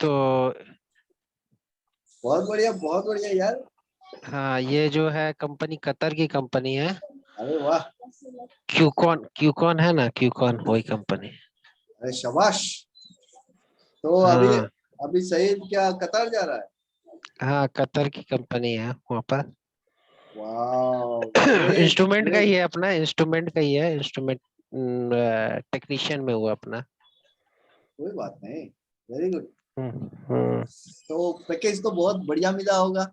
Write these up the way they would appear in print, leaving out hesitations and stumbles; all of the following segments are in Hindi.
तो बहुत बढ़िया यार। हाँ, ये जो है कंपनी कतर की कंपनी है। अरे वाह। क्यूकॉन है ना, क्यूकॉन वही कंपनी। अरे शाबाश। तो अभी हाँ अभी सईद क्या कतार जा रहा है? हाँ, कतर की कंपनी है वहाँ पर। वाह, ग्रेट इंस्ट्रूमेंट का ही ग्रेट। है, अपना इंस्ट्रूमेंट का ही है, इंस्ट्रूमेंट टेक्नीशियन में हुआ अपना। कोई बात नहीं। Very good. हम्म। तो पैकेज तो बहुत बढ़िया मिला होगा,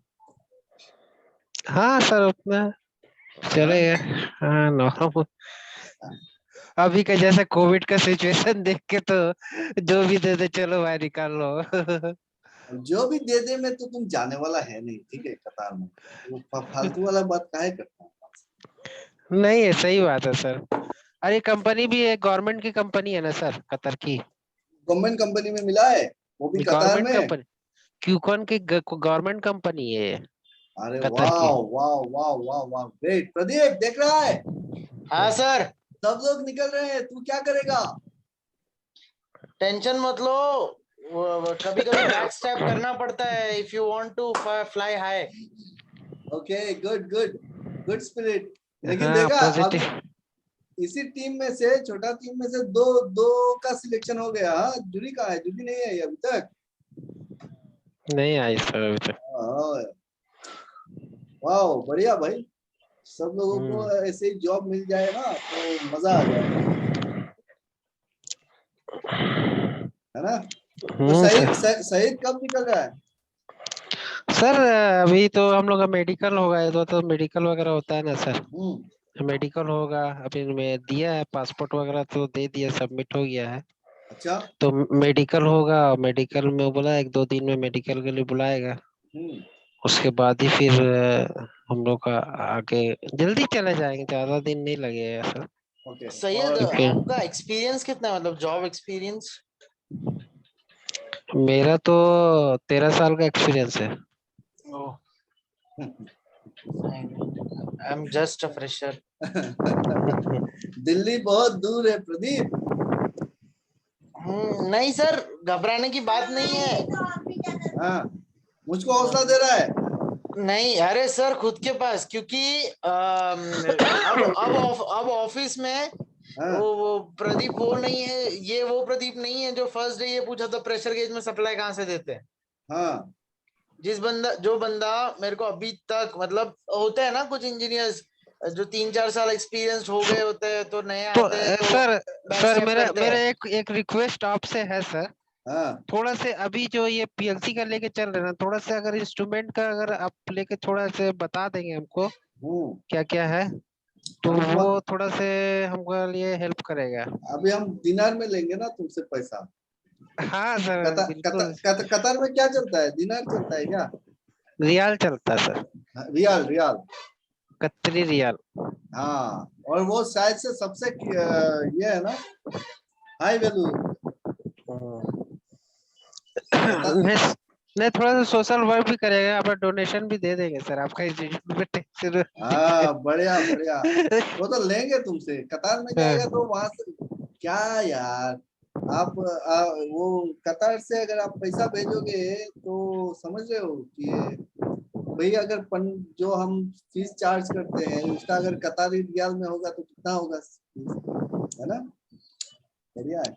हाँ सर, उतना है ना? चलेगा। हाँ, नॉर्मल। अभी का जैसे कोविड का सिचुएशन देख के तो जो भी दे दे चलो भाई निकाल लो। जो भी दे दे में तो तुम जाने वाला है नहीं, ठीक है, कतार में वो फालतू वाला बात काहे करता है? नहीं है, सही बात है सर। अरे कंपनी भी एक गवर्नमेंट की कंपनी है ना सर, कतर की। गवर्नमेंट कंपनी में मिला है, वो भी कतार गवर्नमेंट में। कंपनी, क्यूकॉन की गवर्नमेंट कंपनी है ये, अरे कतर वाह की। वाह वाह वाह वाह, ग्रेट। प्रदीप देख रहा है? हाँ सर। सब लोग निकल रहे हैं, तू क्या करेगा? टेंशन मत लो, कभी कभी बैक स्टेप करना पड़ता है if you want to fly high. Okay, good good, good spirit. लेकिन हाँ, देखा, पॉजिटिव। अभी इसी टीम में से, छोटा टीम में से दो दो का सिलेक्शन हो गया। हाँ, जूली कहाँ है? जूली नहीं आई अभी तक। नहीं आई सर अभी तक। हाँ, वाह बढ़िया भाई। सब लोगों को हम्म। ऐसे ही जॉब मिल जाए ना तो मजा आ जाएगा, है ना? तो सर। सईद कब निकल रहा है? सर अभी तो हम लोग का मेडिकल होगा, ये तो मेडिकल वगैरह होता है ना सर। हम्म। मेडिकल होगा, अभी मैं दिया है पासपोर्ट वगैरह तो दे दिया, सबमिट हो गया है। अच्छा। तो मेडिकल होगा, मेडिकल में बोला 1-2 दिन में मेडिकल के लिए बुलाएगा। हम्म। उसके बाद ही फिर हम लोग का आगे जल्दी चले जाएंगे, ज्यादा दिन नहीं लगेगा सर। ओके। सैयद, और क्योंकि आपका एक्सपीरियंस कितना है, मतलब जॉब एक्सपीरियंस? मेरा तो 13 साल का एक्सपीरियंस है। I am just a fresher. Delhi बहुत दूर है प्रदीप। नहीं सर, घबराने की बात नहीं है। हाँ, मुझको हौसला दे रहा है। नहीं, अरे सर खुद के पास, क्योंकि अब ऑफिस में हाँ वो प्रदीप वो नहीं है, ये वो प्रदीप नहीं है जो फर्स्ट डे ये पूछा था प्रेशर गेज में सप्लाई कहाँ से देते हैं। हाँ जो बंदा मेरे को अभी तक, मतलब होते हैं ना कुछ इंजीनियर्स जो 3-4 साल एक्सपीरियंस हो गए होते हैं तो नए तो आते हैं तो सर, बैक स्टेप मेरा करते मेरा हैं। एक रिक्वेस्ट आपसे है सर। हाँ। थोड़ा से अभी जो ये पीएलसी का लेके चल रहे हैं ना, थोड़ा सा अगर इंस्ट्रूमेंट का अगर आप लेके थोड़ा से बता देंगे हमको हम्म। क्या क्या है, तो हम वो थोड़ा से हमको लिए हेल्प करेगा। अभी हम दिनार में लेंगे ना तुमसे पैसा। हाँ सर, बिल्कुल। कतार में क्या चलता है? दिनार चलता है क्या? रियाल चलता है सर, हाँ, रियाल रियाल। कतरी रियाल। हाँ, और वो शायद से सबसे ये है ना, हाई वैल्यू। कतार। नहीं, नहीं, थोड़ा सा सोशल वर्क भी करेगा, आप डोनेशन भी दे देंगे सर, आपका इंस्टीट्यूट में टेंशन। हाँ, बढ़िया बढ़िया। वो तो लेंगे तुमसे। कतार में जाएगा तो वहां से क्या यार, आप वो कतार से अगर आप पैसा भेजोगे तो समझ रहे हो कि भाई, अगर जो हम फीस चार्ज करते हैं उसका अगर कतारी रियाल में होगा तो कितना होगा फीस, है ना? बढ़िया है।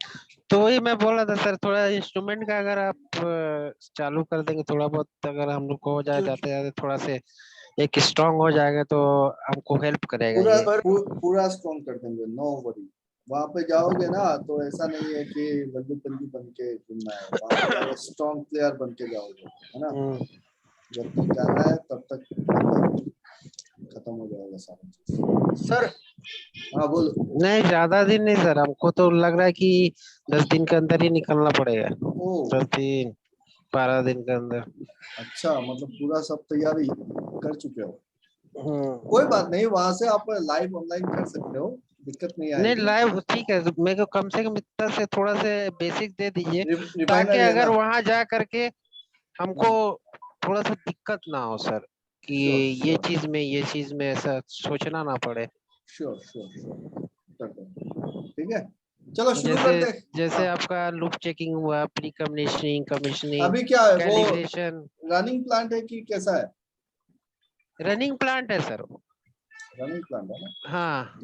तो वही मैं बोल रहा था सर, थोड़ा इंस्ट्रूमेंट का अगर आप चालू कर देंगे थोड़ा बहुत, अगर हम लोग को हो जाए क्योंकि जाते जाते थोड़ा से एक स्ट्रांग हो जाएगा तो हमको हेल्प करेगा पूरा ये। पूरा स्ट्रॉन्ग कर देंगे, नो वरी। वहां पे जाओगे ना तो ऐसा नहीं है कि लड्डू पंजी बन के घूमना है, वहां पे जाके स्ट्रॉन्ग प्लेयर बन के जाओगे, है ना? हम्म। जब तक जाना है तब तक मतलब खत्म हो जाएगा सारा चीज। सर, हाँ बोलो। नहीं, ज्यादा दिन नहीं सर, हमको तो लग रहा है कि 10 दिन के अंदर ही निकलना पड़ेगा। ओ 10 दिन, 12 दिन के अंदर। अच्छा, मतलब पूरा सब तैयारी कर चुके हो? कोई हम्म। बात नहीं, वहां से आप लाइव ऑनलाइन कर सकते हो, दिक्कत नहीं नहीं, आएगी। लाइव ठीक है, मेरे को कम से कम इतना से थोड़ा से बेसिक दे दीजिए, ताकि रिफाइनरी है अगर ना? वहां जा करके हमको थोड़ा सा दिक्कत ना हो सर, कि श्योर ये श्योर चीज में ये चीज में ऐसा सोचना ना पड़े। श्योर श्योर श्योर, कर दो। ठीक है। चलो शुरू जैसे करते हैं। जैसे हाँ, आपका लूप चेकिंग हुआ, प्री कमीशनिंग, कमीशनिंग, अभी क्या है वो, कैलिब्रेशन। रनिंग प्लांट है कि कैसा है? रनिंग प्लांट है सर वो। रनिंग प्लांट है ना? हाँ,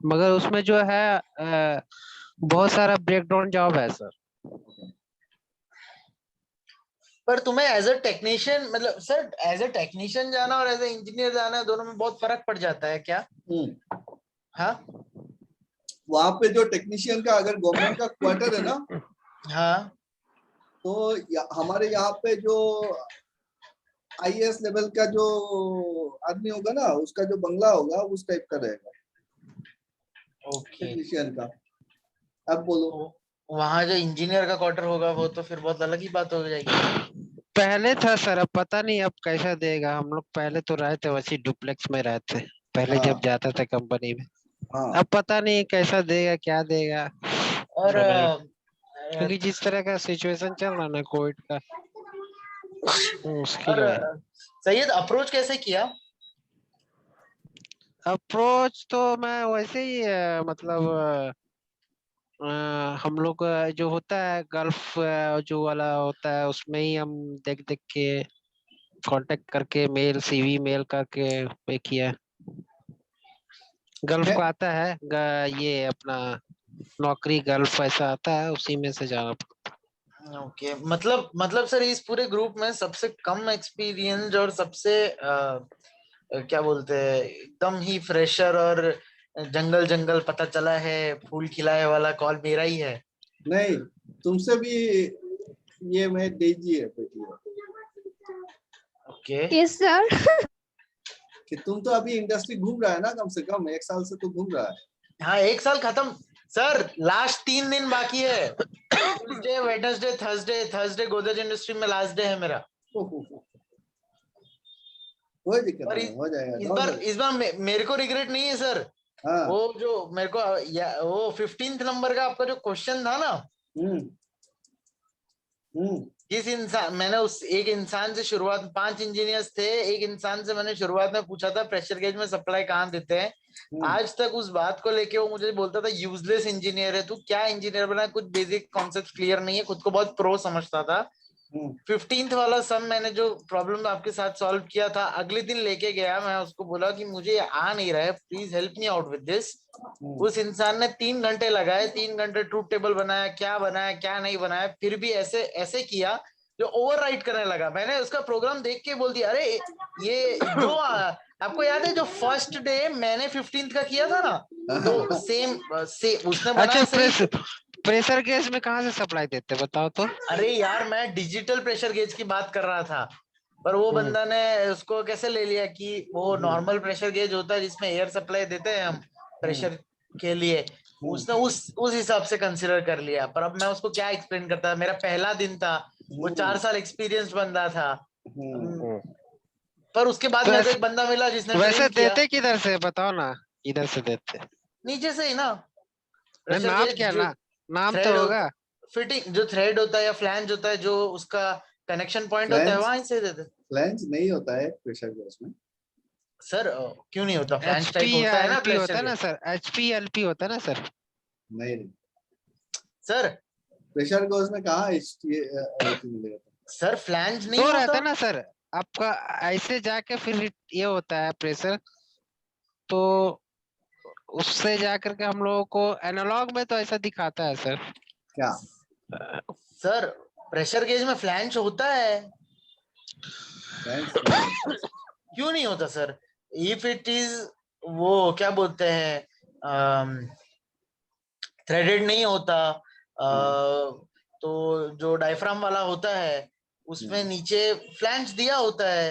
मगर उसमें जो है बहुत सारा ब्रेकडाउन जॉब है सर। पर तुम्हें एज अ टेक्नीशियन, मतलब सर एज अ टेक्नीशियन जाना और एज अ इंजीनियर जाना, दोनों में बहुत फर्क पड़ जाता है क्या? हाँ वहां पे जो टेक्नीशियन का अगर गवर्नमेंट का क्वार्टर है ना, हाँ। तो हमारे यहाँ पे जो आईएएस लेवल का जो आदमी होगा ना, उसका जो बंगला होगा उस टाइप का रहेगा ओके। टेक्नीशियन का। अब बोलो। वहां जो इंजीनियर का क्वार्टर होगा वो तो फिर बहुत अलग ही बात हो जाएगी। पहले था सर, अब पता नहीं अब कैसा देगा। हम लोग पहले तो रहे थे वैसे डुप्लेक्स में रहते, पहले जब हाँ जाता था कंपनी में। हाँ। अब पता नहीं कैसा देगा, क्या देगा। और मगर क्योंकि जिस तरह का सिचुएशन चल रहा ना कोविड का, मुश्किल और है। सैयद अप्रोच कैसे किया? अप्रोच तो मैं वैसे ही मतलब हम लोग जो होता है गल्फ जो वाला होता है उसमें ही हम देख देख के कांटेक्ट करके मेल सीवी मेल करके पे किया। गल्फ मैं को आता है ये अपना नौकरी गल्फ ऐसा आता है, उसी में से जाना पड़ता ओके, मतलब सर इस पूरे ग्रुप में सबसे कम एक्सपीरियंस और सबसे क्या बोलते हैं, एकदम ही फ्रेशर और जंगल जंगल पता चला है फूल खिलाए वाला कॉल मेरा ही है। नहीं, तुमसे भी ये मैं डेजी है बेटी है। ओके। Yes sir. कि तुम तो अभी इंडस्ट्री घूम रहा है ना, कम से कम 1 साल से तो घूम रहा है। हाँ, 1 साल खत्म सर, लास्ट 3 दिन बाकी है। Tuesday, Wednesday, Thursday, Thursday Godrej industry में लास्ट डे है मेरा। ओहो, कोई दिक्कत और नहीं, हो जाएगा, इस डोंट बार वरी। इस बार मेरे को रिग्रेट नहीं है सर। हाँ। वो जो मेरे को वो 15th नंबर का आपका जो क्वेश्चन था ना, हम्म हम्म जिस इंसान मैंने उस एक इंसान से शुरुआत, 5 इंजीनियर्स थे, एक इंसान से मैंने शुरुआत में पूछा था प्रेशर गेज में सप्लाई कहाँ देते हैं। हम्म आज तक उस बात को लेके वो मुझे बोलता था यूजलेस इंजीनियर है तू, क्या इंजीनियर बना, कुछ बेसिक कॉन्सेप्ट क्लियर नहीं है, खुद को बहुत प्रो समझता था। हम्म 15th वाला सम मैंने जो प्रॉब्लम आपके साथ सॉल्व किया था, अगले दिन लेके गया, मैं उसको बोला कि मुझे ये आ नहीं रहा है, please help me out with this. Hmm. उस इंसान ने 3 घंटे लगाए, 3 घंटे ट्रूथ टेबल बनाया क्या नहीं बनाया, फिर भी ऐसे ऐसे किया जो ओवरराइट करने लगा। मैंने उसका प्रोग्राम देख के बोल दिया, अरे ये जो आपको याद है जो फर्स्ट डे मैंने 15th का किया था ना, तो सेम से उसने है। अच्छा, बनाया सही। प्रेशर गैस में कहाँ से सप्लाई देते हैं, बताओ तो। अरे यार, मैं डिजिटल प्रेशर गेज की बात कर रहा था, पर वो हम्म बंदा ने उसको कैसे ले लिया कि वो हम्म नॉर्मल प्रेशर गेज होता है जिसमें एयर सप्लाई देते हैं हम हम्म प्रेशर के लिए। हम्म उसने उस हिसाब से कंसिडर कर लिया, पर अब मैं उसको क्या एक्सप्लेन करता, मेरा पहला दिन था, वो 4 साल एक्सपीरियंस बंदा था। हम्म। हम्म। पर उसके बाद तो मेरे को एक बंदा मिला जिसने वैसे ट्रेन किया देते किधर से बताओ ना, किधर से देते। नीचे से ही ना। नहीं, प्रेशर नाम गेज क्या जो ना, नाम तो थ्रेड होगा। होता, फिटिंग जो थ्रेड होता है या फ्लैंज होता है, जो उसका कनेक्शन पॉइंट होता है, फ्लैंज वहां से देते। फ्लैंज नहीं होता है प्रेशर गैस में। सर क्यों नहीं होता, एच फ्लैंज पी टाइप या होता है एल ना पी प्रेशर होता है ना गेज। सर, HP LP होता है ना सर। नहीं नहीं, सर प्रेशर गैस में कहाँ मिलेगा? सर फ्लैंज नहीं दो रहता होता। है ना सर, आपका ऐसे जाके फिर ये होता है प्रेशर, तो उससे जाकर के हम लोगों को एनालॉग में तो ऐसा दिखाता है सर। क्या? सर प्रेशर गेज में फ्लैंज होता है। फ्लैंज नहीं होता है। क्यों नहीं होता सर? इफ इट इज, वो क्या बोलते हैं, थ्रेडेड नहीं होता, तो जो डायफ्राम वाला होता है उसमें हम्म, नीचे फ्लैंज दिया होता है,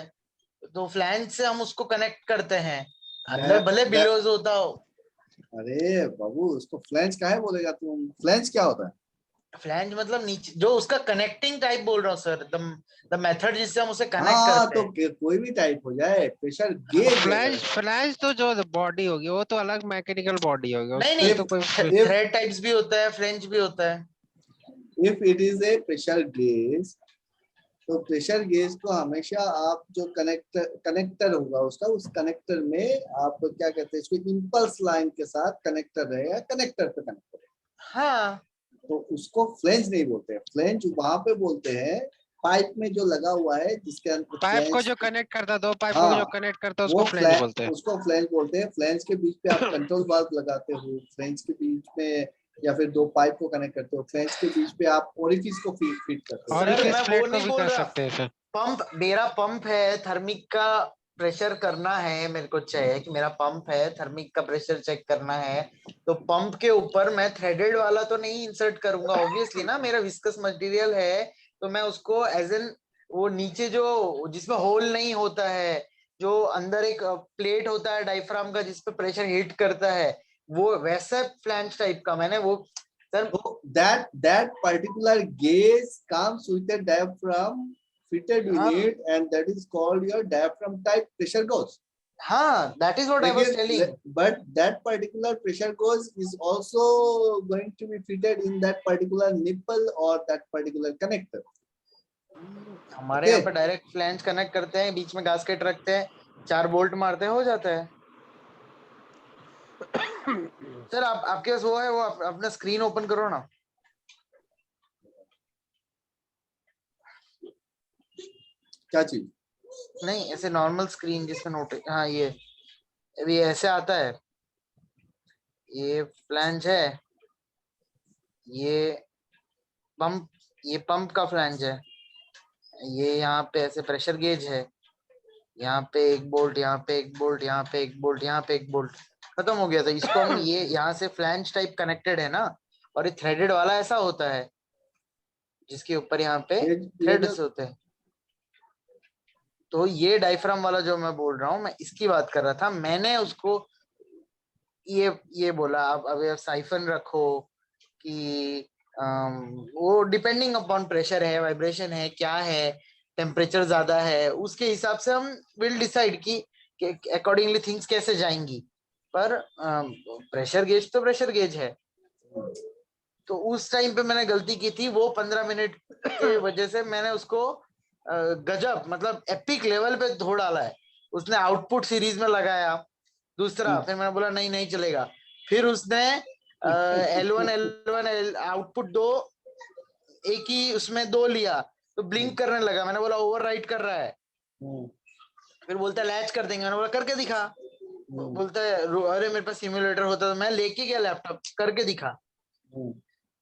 तो फ्लैंज से हम उसको कनेक्ट करते हैं, अंदर दा- भले दा- बिलोज होता हो। अरे बाबू, उसको फ्लैंज काहे बोलेगा तुम? फ्लैंज क्या होता है? फ्लैंज मतलब नीचे जो उसका कनेक्टिंग टाइप बोल रहा हूँ सर, द मेथड जिससे हम उसे कनेक्ट हाँ करते तो हैं। कोई भी टाइप हो जाए, प्रेशर गेज फ्लैंज अगर फ्लैंज तो जो बॉडी होगी वो तो अलग मैकेनिकल बॉडी होगी, नहीं उसमें नहीं, तो कोई if थ्रेड टाइप्स भी होता है, फ्रेंच भी होता है। if it is a pressure gauge, तो प्रेशर गेज को हमेशा आप जो कनेक्टर होगा उसका, उस कनेक्टर में आप क्या कहते हैं इसको, इम्पल्स लाइन के साथ कनेक्टर रहेगा, कनेक्टर पे कनेक्टर। हाँ तो उसको फ्लेंज नहीं बोलते हैं, फ्लेंज वहां पे बोलते हैं पाइप में जो लगा हुआ है जिसके अंदर पाइप को फ्लेंज, जो कनेक्ट करता है, 2 पाइप को हाँ जो कनेक्ट करता है, वो उसको फ्लेंज बोलते हैं। उसको फ्लेंज बोलते हैं। फ्लेंज के बीच पे आप कंट्रोल वाल्व लगाते हो, फ्लेंज के बीच में या फिर 2 पाइप को कनेक्ट करते हो, फ्लेंज के बीच पे आप ओरिफिस को फिट करते हो। और सर इस मैं वो प्लेट को नहीं भी बोल कर रहा, सकते हैं सर। पंप, मेरा पंप है, थर्मिक का प्रेशर करना है, मेरे को चाहिए कि मेरा पंप है, थर्मिक का प्रेशर चेक करना है, तो पंप के ऊपर मैं थ्रेडेड वाला तो नहीं इंसर्ट करूंगा ऑब्वियसली ना, मेरा विस्कस मटेरियल है, तो मैं उसको एज एन वो नीचे जो जिसमें होल नहीं होता है, जो अंदर एक प्लेट होता है डायफ्राम का जिसपे प्रेशर हिट करता है, वो वैसा फ्लैंज टाइप का मैंने वो sir. So that particular gauge comes with a diaphragm fitted in हाँ it, and that is called your diaphragm type pressure gauge. हाँ, that is what I was telling. But that particular pressure gauge is also going to be fitted in that particular nipple or that particular connector. हमारे यहाँ Okay. पे डायरेक्ट फ्लैंज कनेक्ट करते हैं, बीच में गास्केट रखते हैं, 4 बोल्ट मारते हैं, हो जाता है। सर आपके पास वो है, वो अपना स्क्रीन ओपन करो ना। क्या चीज? नहीं ऐसे नॉर्मल स्क्रीन जिसमें नोट, हाँ ये अभी ऐसे आता है, ये फ्लैंज है, ये पंप, ये पंप का फ्लैंज है, ये यहाँ पे ऐसे प्रेशर गेज है, यहाँ पे एक बोल्ट, यहाँ पे एक बोल्ट, यहाँ पे एक बोल्ट, यहाँ पे एक बोल्ट, खत्म हो गया था। इसको हम ये यहाँ से फ्लैंज टाइप कनेक्टेड है ना, और ये थ्रेडेड वाला ऐसा होता है जिसके ऊपर यहाँ पे ये जो थ्रेड्स होते हैं। तो ये डायफ्राम वाला जो मैं बोल रहा हूँ, मैं इसकी बात कर रहा था। मैंने उसको ये बोला अब साइफन रखो कि वो डिपेंडिंग अपॉन प्रेशर है, वाइब्रेशन है, क्या है, टेम्परेचर ज्यादा है, उसके हिसाब से हम विल डिसाइड कि अकॉर्डिंगली थिंग्स कैसे जाएंगी। पर प्रेशर गेज तो प्रेशर गेज है। तो उस टाइम पे मैंने गलती की थी, वो 15 मिनट के वजह से मैंने उसको गजब मतलब एपिक लेवल पे धो डाला है। उसने आउटपुट सीरीज में लगाया दूसरा, फिर मैंने बोला नहीं नहीं चलेगा। फिर उसने L1 आउटपुट 2 एक ही उसमें 2 लिया, तो ब्लिंक करने लगा। मैंने बोला ओवरराइट कर रहा है। फिर बोलता है लैच कर देंगे। मैंने बोला करके दिखा। बोलता है अरे मेरे पास सिम्युलेटर होता तो मैं लेके गया लैपटॉप, करके दिखा।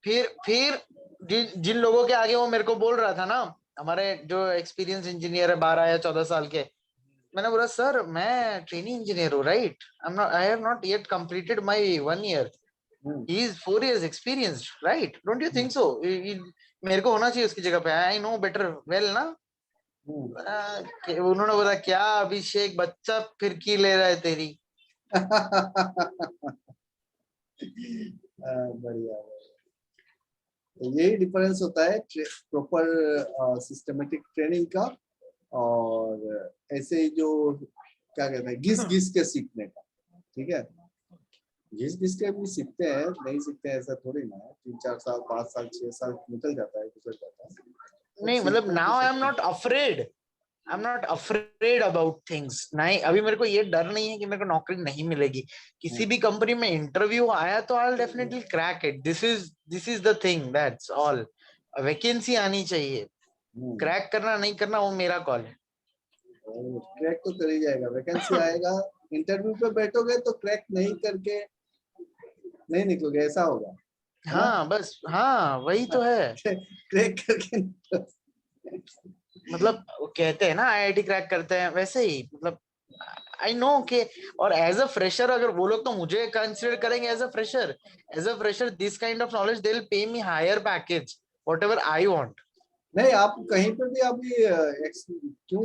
फिर जिन लोगों के आगे वो मेरे को बोल रहा था ना, हमारे जो एक्सपीरियंस इंजीनियर है 12 या 14 साल के, मैंने बोला सर मैं ट्रेनिंग इंजीनियर हूँ right, I have not yet completed my 1 year, he is 4 years experienced right, don't you think so? मेरे को होना चाहिए उसकी जगह पे, आई नो बेटर वेल ना। उन्होंने बोला क्या अभिषेक बच्चा फिरकी ले रहा है तेरी। बढ़िया। तो यही डिफरेंस होता है प्रॉपर सिस्टमेटिक ट्रेनिंग का और ऐसे ही जो क्या कहते हैं घिस घिस के सीखने का। ठीक है, घिस घिस के भी सीखते हैं, नहीं सीखते हैं ऐसा थोड़ी ना है। 3-4 साल 5 साल 6 साल निकल जाता है, गुजर जाता है। नहीं मतलब now I am not afraid, I am not afraid about things. नहीं अभी मेरे को ये डर नहीं है कि मेरे को नौकरी नहीं मिलेगी। किसी भी कंपनी में इंटरव्यू आया तो I will definitely crack it. This is the thing, that's all. Vacancy आनी चाहिए, क्रैक करना नहीं करना वो मेरा कॉल है। क्रैक तो कर ही जाएगा, वैकेंसी आएगा। इंटरव्यू पे बैठोगे तो क्रैक नहीं करके नहीं निकलोगे, ऐसा होगा। हाँ बस हाँ वही तो है। क्रैक करके मतलब वो कहते हैं ना आईआईटी क्रैक करते हैं, वैसे ही मतलब आई नो के। और एज अ फ्रेशर अगर वो लोग तो मुझे कंसिडर करेंगे as a fresher this kind of knowledge they will pay me higher package whatever I want. नहीं, आप कहीं पे भी अभी क्यों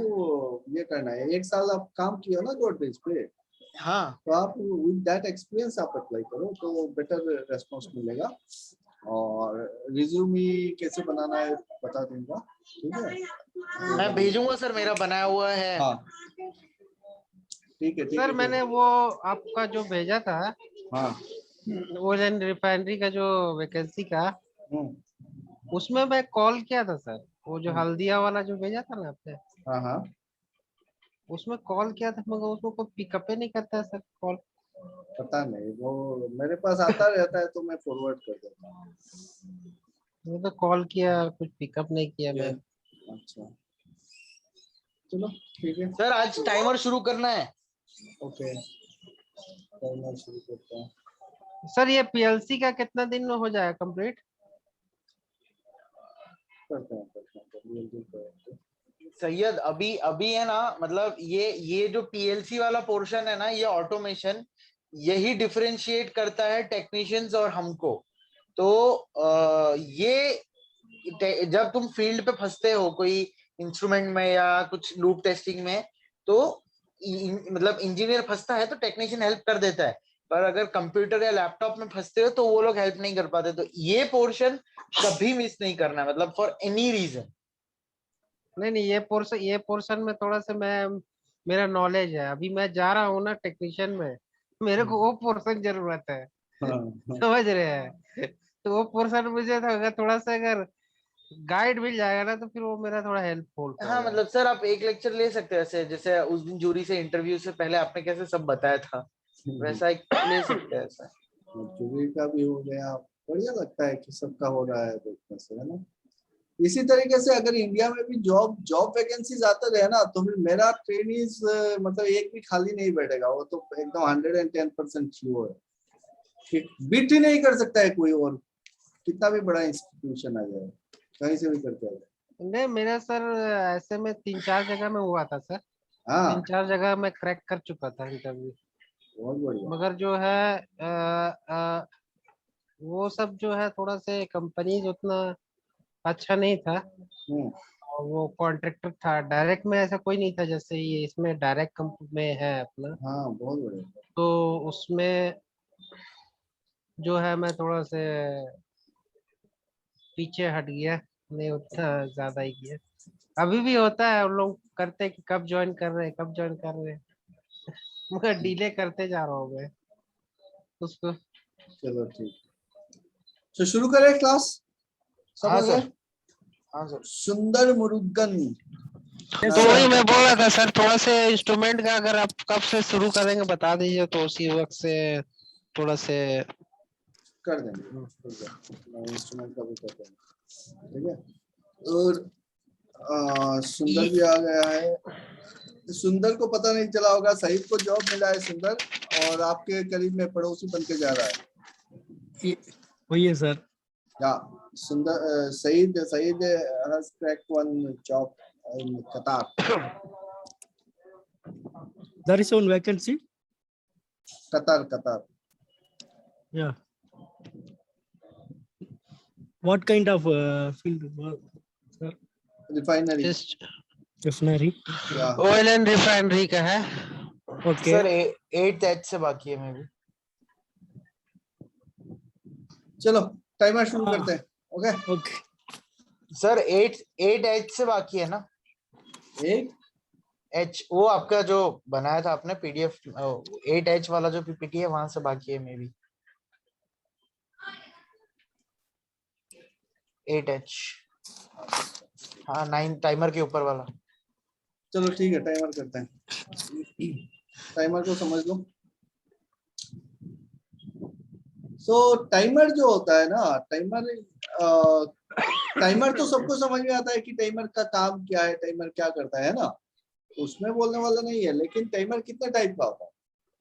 ये करना है? 1 साल आप काम किया ना गॉडरेज पे, हाँ तो आप विद दैट एक्सपीरियंस आप अप्लाई करो तो बेटर रेस्पॉन्स मिलेगा। और रिज्यूमी कैसे बनाना है बता दूंगा, ठीक है? मैं भेजूंगा सर, मेरा बनाया हुआ है। हाँ ठीक है ठीक सर है। मैंने वो आपका जो भेजा था, हाँ वो रिफाइनरी का जो वैकेंसी का, उसमें मैं कॉल किया था सर। वो जो हल्दिया वाला जो भेजा था ना आपने, हाँ हाँ। उसमें कॉल किया था मगर उसको कोई पिकअप ही नहीं करता है सर कॉल। पता नहीं, वो मेरे पास आता रहता है तो मैं फॉरवर्ड कर देता हूँ। मैं तो कॉल किया, कुछ पिकअप नहीं किया मैं। अच्छा चलो ठीक है, सर आज टाइमर शुरू करना है। ओके टाइमर शुरू करते हैं। सर ये पीएलसी का कितना दिन में हो जाएगा कंप्लीट? करते हैं जल्दी करते हैं। सैयद अभी अभी है ना, मतलब ये जो पीएलसी वाला पोर्शन है ना, ये ऑटोमेशन यही डिफरेंशिएट करता है टेक्नीशियंस और हमको। तो ये जब तुम फील्ड पे फंसते हो कोई इंस्ट्रूमेंट में या कुछ लूप टेस्टिंग में, तो मतलब इंजीनियर फंसता है तो टेक्नीशियन हेल्प कर देता है, पर अगर कंप्यूटर या लैपटॉप में फंसते हो तो वो लोग हेल्प नहीं कर पाते। तो ये पोर्शन कभी मिस नहीं करना है, मतलब फॉर एनी रीजन। नहीं, ये पोर्शन में थोड़ा सा मेरा नॉलेज है। अभी मैं जा रहा हूँ ना टेक्नीशियन में, मेरे को वो पोर्शन जरूरत है। हाँ हाँ समझ रहे हैं? तो वो पोर्शन मुझे तो अगर थोड़ा सा अगर गाइड मिल जाएगा ना, तो फिर वो मेरा थोड़ा हेल्पफुल हाँ होगा। मतलब सर आप एक लेक्चर ले सकते हैं, ऐसे जैसे उस दिन जूरी से इंटरव्यू से पहले आपने कैसे सब बताया था, वैसा एक ले सकते हैं ऐसा। जूरी का भी हो गया, बढ़िया लगता है कि सबका हो रहा है देखने से, है ना। इसी तरीके से अगर इंडिया में भी जॉब जॉब वैकेंसीज आते रहे ना, तो फिर मेरा ट्रेनिज मतलब एक भी खाली नहीं बैठेगा, वो तो एकदम 110% श्योर है कि बीट ही नहीं कर सकता है कोई और, कितना भी बड़ा इंस्टीट्यूशन आ जाए, कहीं से भी करके आ जाए। नहीं, मेरा सर ऐसे में 3-4 जगह में हुआ था सर। तीन हाँ चार जगह मैं क्रैक कर चुका था इंटरव्यू। बहुत बढ़िया। मगर जो है वो सब जो है थोड़ा से कंपनीज उतना अच्छा नहीं था। हम्म और वो कॉन्ट्रैक्टर था, डायरेक्ट में ऐसा कोई नहीं था जैसे ये इसमें डायरेक्ट कंपनी में है अपना। हाँ बहुत बढ़िया। तो उसमें जो है मैं थोड़ा से पीछे हट गया, नहीं उतना ज्यादा ही किया। अभी भी होता है, उन लोग करते हैं कि कब ज्वाइन कर रहे हैं, कब ज्वाइन कर रहे हैं, मगर डिले करते जा रहा हूँ मैं उसको। चलो ठीक, तो शुरू करें क्लास, सब हाँ हो गया। सर, हाँ सर। सुंदर मुरुगन तो वही नारायण, मैं बोल रहा था सर, थोड़ा से इंस्ट्रूमेंट का अगर आप कब से शुरू करेंगे बता दीजिए, तो उसी वक्त से थोड़ा से। कर देंगे इंस्ट्रूमेंट का भी कर देंगे, ठीक है। और सुंदर भी आ गया है। सुंदर को पता नहीं चला होगा, सईद को जॉब मिला है सुंदर, और आपके करीब में पड़ोसी बन के जा रहा है। वही है सर। या Sundar Saeed Saeed has cracked one job in Qatar. There is one vacancy. Qatar. Yeah. What kind of field work, sir? Refinery. Refinery. Yeah. Oil and refinery का है। Okay. सर 8th से बाकी है मे भी। चलो टाइमर शुरू करते हैं। Okay Okay. सर 8H से बाकी है ना। एक H वो आपका जो बनाया था आपने पीडीएफ, 8H वाला जो पीपीटी है वहां से बाकी है मे बी। 8H, हाँ 9 टाइमर के ऊपर वाला। चलो ठीक है टाइमर करते हैं। टाइमर को समझ लो। सो टाइमर जो होता है ना, टाइमर तो सबको समझ में आता है कि टाइमर का काम क्या है, टाइमर क्या करता है ना, उसमें बोलने वाला नहीं है। लेकिन टाइमर कितने टाइप का होता है?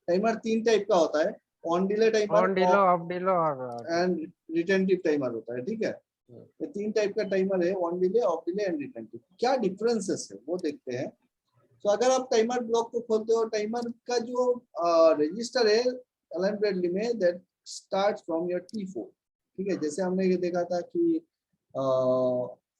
टाइमर 3 टाइप का होता है, on delay timer on delay, off delay और एंड रिटेंटिव टाइमर होता है, ठीक है। ये 3 टाइप का टाइमर है, on delay, of delay and retentive. क्या डिफरेंसेस है वो देखते हैं। तो अगर आप टाइमर ब्लॉक को खोलते हो, टाइमर का जो रजिस्टर है एलन ब्रेडली में, that starts from your T4, ठीक है। जैसे हमने ये देखा था कि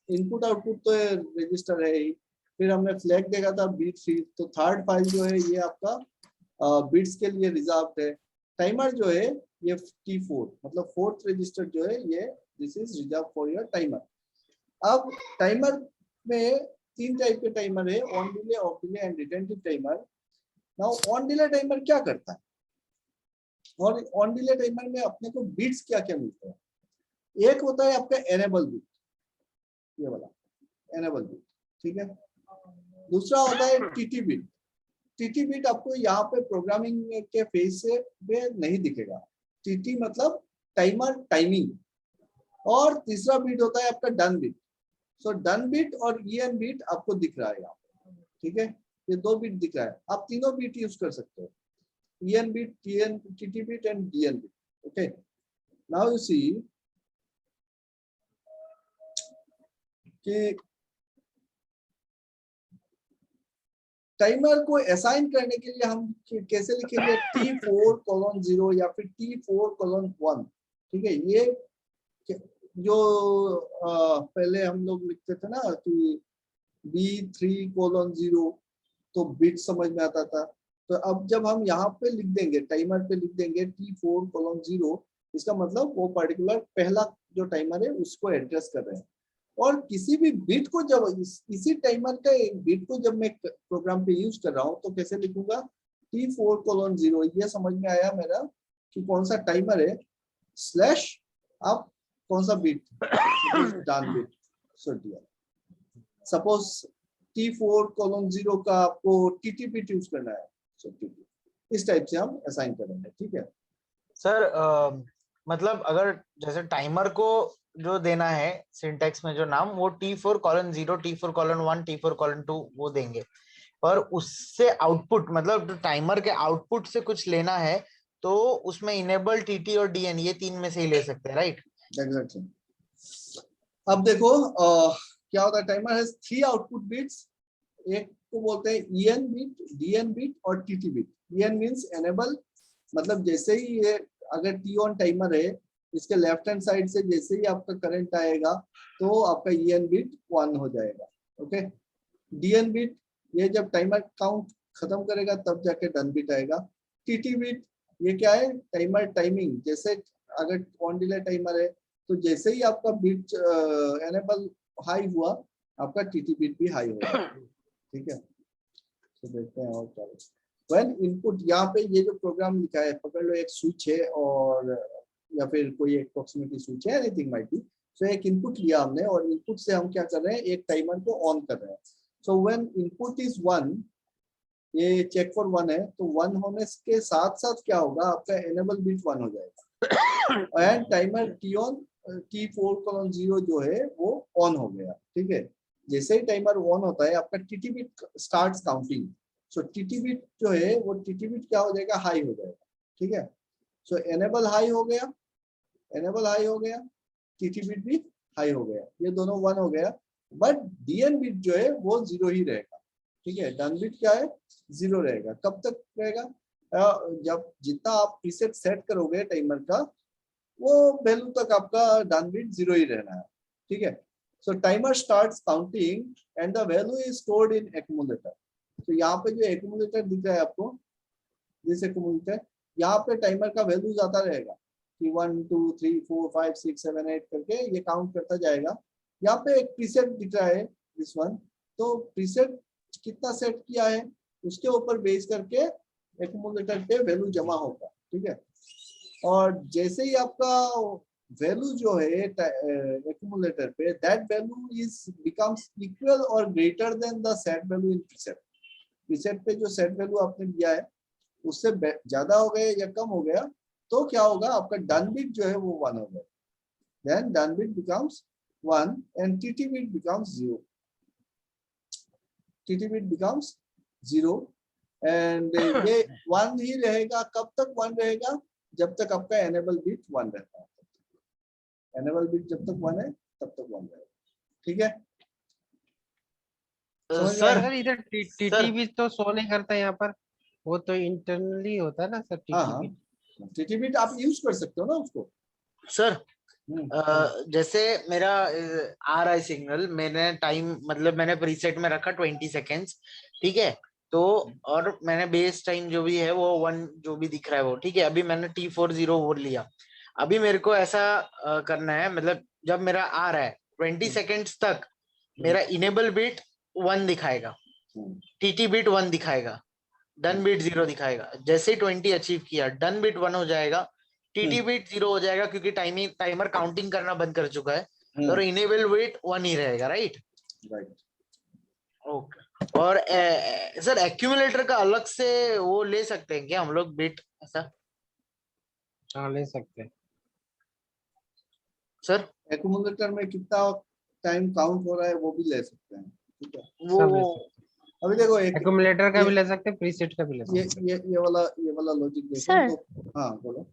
इनपुट आउटपुट तो रजिस्टर है ही, फिर हमने फ्लैग देखा था बीट फीड, तो थर्ड फाइल जो है ये आपका बिट्स के लिए रिजर्व है। टाइमर जो है ये T4 मतलब फोर्थ रजिस्टर जो है ये, this is reserve for your timer. अब टाइमर में 3 टाइप के टाइमर है, on delay, of delay and retentive timer. Now on delay timer क्या करता है, और ऑन डिले टाइमर में अपने को बिट्स क्या क्या मिलते हैं। एक होता है आपका एनेबल बिट, ये वाला एनेबल बिट, ठीक है। दूसरा होता है टीटी बिट, टीटी बिट आपको यहाँ पे प्रोग्रामिंग के फेज से में नहीं दिखेगा। टीटी मतलब टाइमर टाइमिंग, और तीसरा बिट होता है आपका done bit. So done bit और ईएन बिट आपको दिख रहा है यहाँ पे, ठीक है, ये 2 बिट दिख रहा है, आप तीनों बिट यूज कर सकते हो, EN bit, TT bit and DN bit. Okay, now you see कि टाइमर को असाइन करने के लिए हम कैसे लिखेंगे, T4:0 या फिर T4:1, ठीक है। ये जो पहले हम लोग लिखते थे ना कि B3:0, तो बिट समझ में आता था। तो अब जब हम यहाँ पे लिख देंगे, टाइमर पे लिख देंगे T4:0, इसका मतलब वो पर्टिकुलर पहला जो टाइमर है उसको एड्रेस कर रहे हैं। और किसी भी बिट को जब इसी टाइमर का एक बिट को जब मैं प्रोग्राम पे यूज कर रहा हूँ तो कैसे लिखूंगा, T4:0, ये समझ में आया मेरा कि कौन सा टाइमर है, स्लैश आप कौन सा बिट, डन बिट। सो दिया, सपोज T4:0 का आपको टीटी बिट यूज करना है, सो टीटी, इस टाइप से हम असाइन करेंगे, ठीक है सर। मतलब अगर जैसे टाइमर को जो देना है सिंटेक्स में जो नाम, वो T4:0, T4:1, T4:2 वो देंगे, और उससे आउटपुट मतलब टाइमर के आउटपुट से कुछ लेना है तो उसमें इनेबल, टीटी और डीएन, ये 3 में से ही ले सकते हैं, राइट? एग्जैक्टली। अब देखो क्या होता है, टाइमर हैज 3 आउटपुट बिट्स, एक को बोलते हैं ईएन बिट, डीएन बिट और TT bit. EN means enable, मतलब जैसे ही ये अगर टी ऑन टाइमर है, इसके लेफ्ट हैंड साइड से जैसे ही आपका करंट आएगा तो आपका ईएन बिट 1 हो जाएगा। ओके, डीएन बिट, ये जब टाइमर काउंट खत्म करेगा तब जाके डन बिट आएगा। टीटी बिट, ये क्या है, टाइमर टाइमिंग, जैसे अगर ऑन डिले टाइमर है तो जैसे ही आपका बिट एनेबल हाई हुआ, आपका टीटी बिट भी हाई होगा, ठीक है। तो देखते हैं और क्या है। व्हेन इनपुट, यहाँ पे ये जो प्रोग्राम लिखा है, पकड़ लो एक स्विच है और या फिर कोई एक प्रॉक्सिमिटी स्विच है, एनीथिंग माइट बी। सो एक इनपुट लिया हमने और इनपुट से हम क्या कर रहे हैं, एक टाइमर को ऑन कर रहे हैं। सो व्हेन इनपुट इज 1, ये चेक फॉर 1 है, तो 1 होने के साथ साथ क्या होगा, आपका एनेबल बिट 1 हो जाएगा एंड टाइमर T4:0 जो है वो ऑन हो गया, ठीक है। जैसे ही टाइमर ऑन होता है आपका टीटी बिट स्टार्ट्स काउंटिंग। सो टीटी बिट जो है वो टीटी बिट क्या हो जाएगा, हाई हो जाएगा, ठीक है। सो एनेबल हाई हो गया, एनेबल हाई हो गया, टीटी बिट भी हाई हो गया, ये दोनों 1 हो गया। बट डीएन बिट जो है वो 0 ही रहेगा, ठीक है। डन बिट क्या है, 0 रहेगा। कब तक रहेगा, जब जितना आप प्रीसेट सेट करोगे टाइमर का, वो वैल्यू तक आपका डन बिट 0 ही रहना है, ठीक है। So timer starts counting and the value is stored in accumulator. तो यहाँ पे जो एक्यूमुलेटर दिख रहा है आपको, दिस एक्यूमुलेटर, यहाँ पे टाइमर का वैल्यू आता रहेगा कि 1 2 3 4 5 6 7 8 करके ये काउंट करता जाएगा। यहाँ पे एक प्रीसेट दिख रहा है, दिस वन, तो प्रीसेट कितना सेट किया है उसके ऊपर बेस करके एक्यूमुलेटर पे वैल्यू जमा होगा, ठीक है। और जैसे ही आपका वैल्यू जो है एक्यूमुलेटर पे, that value is becomes equal और greater than the set value in preset. Preset पे जो सेट वैल्यू आपने दिया है उससे ज्यादा हो गया या कम हो गया तो क्या होगा, आपका डन बिट जो है वो 1 हो गया, then done bit becomes 1 and TT bit becomes 0, TT bit becomes 0 and ये 1 ही रहेगा। कब तक 1 रहेगा, जब तक आपका एनेबल बिट 1 रहता है। एनेबल बिट जब तक 1 है तब तक 1 रहेगा, ठीक है। सर इधर सर टीटी भी तो शो नहीं करता यहाँ पर, वो तो इंटरनली होता है ना सर, टीटी हाँ भी। टीटी बिट आप यूज कर सकते हो ना उसको। सर जैसे मेरा आ रहा है सिग्नल, मैंने टाइम मतलब मैंने प्रीसेट में रखा 20 सेकेंड्स, ठीक है। तो और मैंने बेस टाइम जो भी है वो 1 जो भी दिख रहा है वो, ठीक है। अभी मैंने T4:0 लिया। अभी मेरे को ऐसा करना है, मतलब जब मेरा आ रहा है 20 सेकेंड्स तक मेरा इनेबल बिट 1 दिखाएगा, टीटी बिट 1 दिखाएगा, डन बिट 0 दिखाएगा। जैसे ही 20 अचीव किया, डन बिट 1 हो जाएगा, टीटी बिट 0 हो जाएगा क्योंकि टाइमर काउंटिंग करना बंद कर चुका है, तो इनेबल बिट 1 ही रहेगा, राइट? राइट, ओके और सर एक्यूमुलेटर का अलग से वो ले सकते हैं क्या हम लोग बिट ऐसा हाँ ले सकते हैं। सर? एक्यूमुलेटर में कितना टाइम काउंट हो रहा है वो भी ले सकते हैं, ठीक है। सब ले वो सकते अभी देखो हैं, एक एक्यूमुलेटर का ये भी ले सकते हैं, प्रीसेट का भी ले ये सकते हैं। ये वाला लॉजिक देखो सर तो। हाँ बोलो।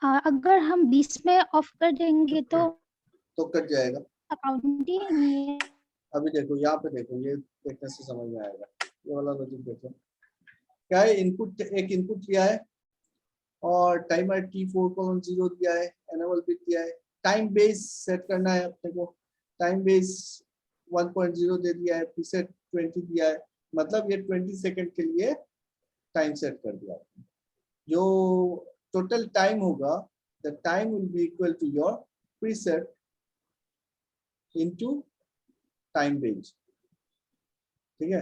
अगर हम 20 में ऑफ कर देंगे तो कट जाएगा। काउंट ही नहीं है। अभी देखो यहाँ पे देखो, ये देखने से समझ में आएगा। ये वाला लॉजिक देखो, क्या है, इनपुट एक इनपुट लिया है और टाइमर T4:0 दिया है, एनेबल बिट दिया है, टाइम बेस सेट करना है अपने को, टाइम बेस 1.0 दे दिया है, प्रीसेट 20 दिया है, मतलब ये 20 सेकंड के लिए टाइम सेट कर दिया है। जो टोटल टाइम होगा, the time will be equal to your preset into time base, ठीक है।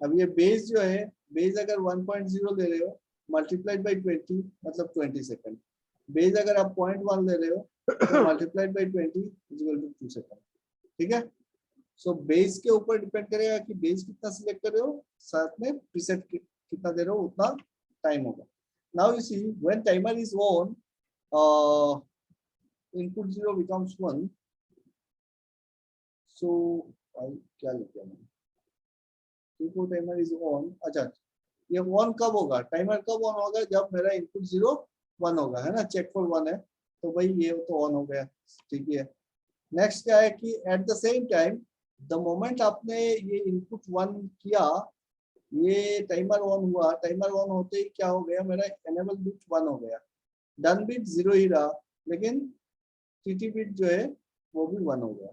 अब ये बेस जो है, बेस अगर 1.0 ले रहे हो मल्टीप्लाइड बाई 20 मतलब 20 सेकंड, बेस अगर आप 0.1 ले रहे हो तो multiplied by 20 is equal to 2 second, ठीक है। सो बेस के ऊपर डिपेंड करेगा कि बेस कितना सिलेक्ट कर रहे हो, साथ में प्रीसेट कितना दे रहे हो, उतना टाइम होगा। Now you see when timer is on, input 0 becomes 1, सो क्या लिखा मैंने, टाइमर इज ऑन। अच्छा, ये ऑन कब होगा, टाइमर कब ऑन होगा, जब मेरा इनपुट 0 1 होगा, है ना, चेक फॉर 1 है तो भाई ये तो ऑन हो गया, ठीक है। नेक्स्ट क्या है कि at the same time the moment आपने ये इनपुट 1 किया, ये टाइमर ऑन हुआ, टाइमर ऑन होते ही क्या हो गया, मेरा एनेबल बिट 1 हो गया, डन बिट 0 ही रहा, लेकिन टीटी बिट जो है वो भी 1 हो गया,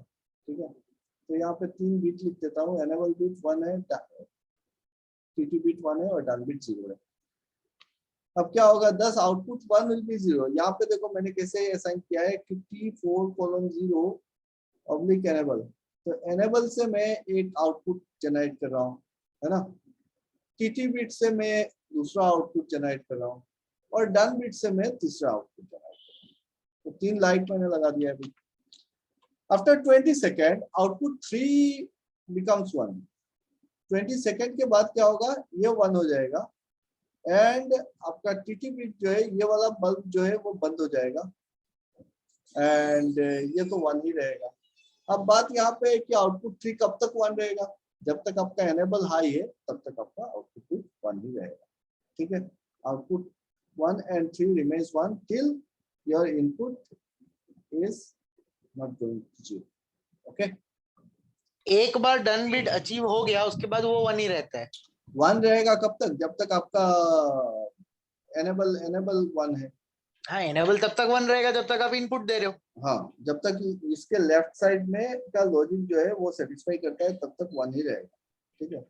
ठीक है। तो यहाँ पे 3 बिट लिख देता हूँ, एनेबल बिट 1 है, टीटी बिट 1 है और डन बिट 0 है। अब क्या होगा, 10 आउटपुट 1 विल बी 0। यहाँ पे देखो मैंने कैसे असाइन किया है कि T4:0 ऑब्लिक एनेबल, तो एनेबल से मैं एक आउटपुट जनरेट कर रहा हूँ, है ना, टीटी बिट से मैं दूसरा आउटपुट जनरेट कर रहा हूँ और डन बिट से मैं तीसरा आउटपुट जनरेट कर रहा हूँ। तो 3 लाइट मैंने लगा दिया अभी। After 20 second output 3 becomes 1। 20 second के बाद क्या होगा, ये 1 हो जाएगा एंड आपका टीटी बिट जो है, ये वाला बल्ब जो है वो बंद हो जाएगा एंड ये तो 1 ही रहेगा। अब बात यहाँ पे है कि आउटपुट 3 कब तक 1 रहेगा, जब तक आपका एनेबल हाई है तब तक आपका आउटपुट भी 1 ही रहेगा, ठीक है। Output 1 and 3 remains 1 till your input is not going to 0, okay। एक बार डन बिट अचीव हो गया उसके बाद वो 1 ही रहता है? 1 रहेगा कब तक, जब तक आपका एनेबल 1 है। हाँ, एनेबल तब तक 1 रहेगा जब तक आप इनपुट दे रहे हो। हाँ, जब तक इसके लेफ्ट साइड में का लॉजिक जो है वो सेटिस्फाई करता है तब तक 1 ही रहेगा, ठीक है।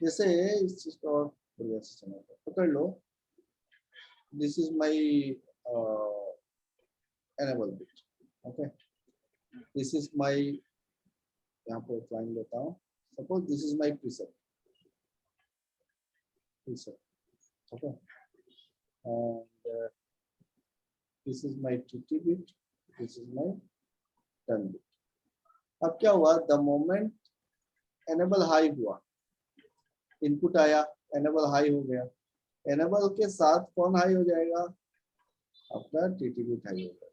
जैसे इस चीज को और बढ़िया से समझो, पकड़ लो, this is my enable bit, okay, this is my, यहाँ पे लाइन लेता हूँ, suppose this is my preset, okay, and this is my TT bit, this is my done bit. अब क्या हुआ, द मोमेंट एनेबल हाई हुआ, इनपुट आया, एनेबल हाई हो गया, एनेबल के साथ कौन हाई हो जाएगा, आपका टीटी बिट हाई हो जाएगा।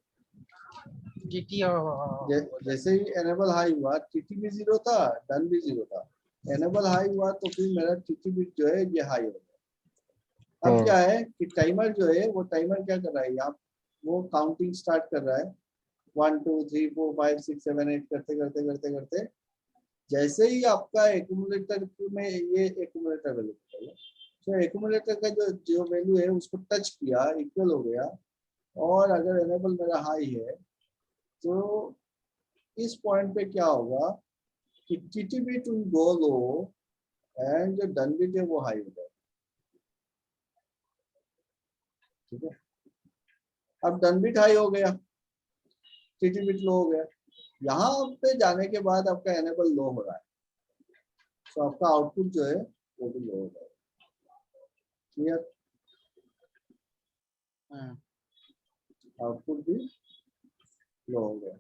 जैसे ही एनेबल हाई हुआ, टीटी भी 0 था, डन भी 0 था, एनेबल हाई हुआ तो फिर मेरा टीटी बिट जो है ये हाई हो गया। अब क्या है कि टाइमर जो है वो टाइमर क्या कर रहा है, यहाँ वो काउंटिंग स्टार्ट कर रहा है, 1 2 3 4 5 6 7 8 करते करते करते करते जैसे ही आपका एक्यूमुलेटर में ये एक्यूमुलेटर वैल्यू है, तो एक्यूमुलेटर का जो वैल्यू है उसको टच किया, इक्वल हो गया, और अगर एनेबल मेरा हाई है तो इस पॉइंट पे क्या होगा कि TT bit will go low and जो डन बिट है वो हाई हो जाएगा, ठीक है। अब डन बिट हाई हो गया, टीटी बिट लो हो गया, यहाँ पे जाने के बाद आपका एनेबल लो हो रहा है, तो आपका आउटपुट जो है वो भी लो हो जाएगा, क्लियर, आउटपुट भी लो हो गया।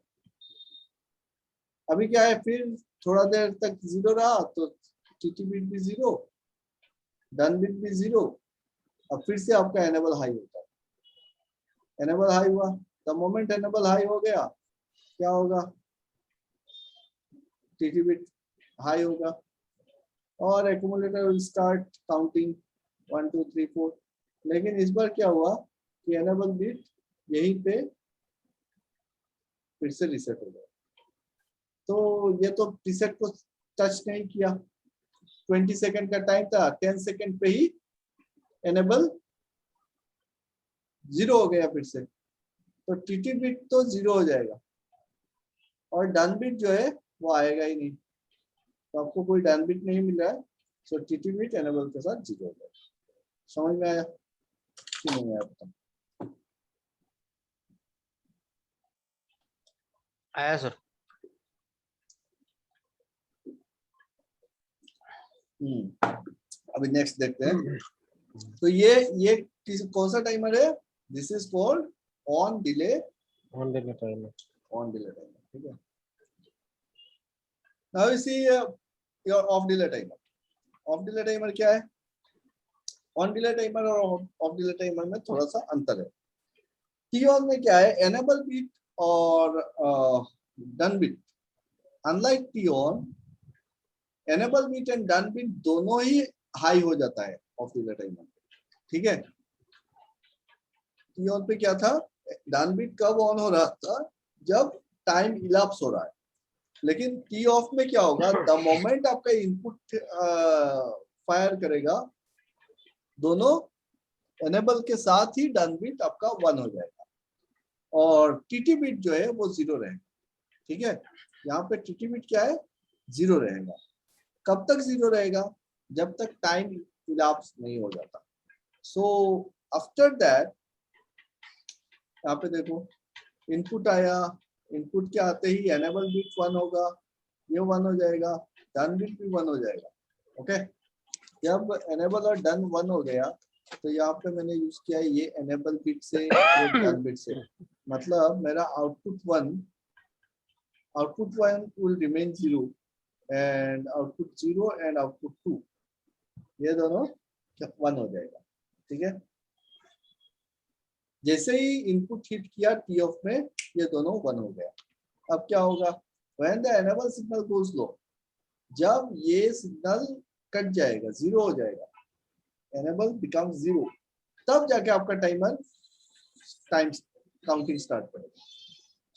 अभी क्या है, फिर थोड़ा देर तक 0 रहा तो टीटी बिट भी 0, डन बिट भी 0। अब फिर से आपका एनेबल हाई होता है, एनेबल हाई हुआ। द मोमेंट एनेबल हाई हो गया क्या होगा, टीटी बिट हाई होगा और एक्यूमुलेटर विल स्टार्ट काउंटिंग 1 2 3 4। लेकिन इस बार क्या हुआ कि एनेबल बिट यहीं पे फिर से रीसेट हो गया। तो ये तो प्रीसेट को टच नहीं किया, 20 सेकंड का टाइम था, 10 सेकंड पे ही एनेबल 0 हो गया फिर से। तो टीटी बिट तो 0 हो जाएगा और डन बिट जो है वो आएगा ही नहीं, तो आपको कोई डन बिट नहीं मिल रहा है। सो टीटी बिट एनेबल के साथ 0 हो जाएगा। समझ में आया कि नहीं आया बताओ? आया सर। अभी नेक्स्ट देखते हैं। तो ये कौन सा टाइमर है, this is called on delay timer, on delay timer, ठीक है। Now you see your of delay timer. Of delay timer क्या है, ऑन डिले टाइमर और ऑफ डिले टाइमर में थोड़ा सा अंतर है। टी ऑन में क्या है, एनेबल बिट और done bit, unlike T on, enable bit and done bit दोनों ही हाई हो जाता है ऑफ डिले टाइमर, ठीक है। टी ऑन पे क्या था, डन बिट कब ऑन हो रहा था, जब टाइम इलाप्स हो रहा है। लेकिन टी ऑफ में क्या होगा, द मोमेंट आपका इनपुट फायर करेगा, दोनों एनेबल के साथ ही डन बिट आपका 1 हो जाएगा और टीटी बिट जो है वो 0 रहेगा, ठीक है। यहाँ पे टीटी बिट क्या है, 0 रहेगा। कब तक 0 रहेगा, जब तक टाइम इलाप्स नहीं हो जाता। सो आफ्टर दैट यहाँ पे देखो इनपुट आया, इनपुट के आते ही एनेबल बिट 1 होगा, ये 1 हो जाएगा, डन बिट भी 1 हो जाएगा, ओके। जब एनेबल और डन 1 हो गया तो यहाँ पे मैंने यूज किया ये एनेबल बिट से, ये डन बिट से, मतलब मेरा output 1 will remain 0 and output 0 and output 2 ये दोनों 1 हो जाएगा, ठीक है। जैसे ही इनपुट हिट किया टी ऑफ में, ये दोनों 1 हो गया। अब क्या होगा, when the enable signal goes low, जब ये सिग्नल कट जाएगा, 0 हो जाएगा, एनेबल बिकम 0, तब जाके आपका टाइमर टाइम काउंटिंग स्टार्ट करेगा।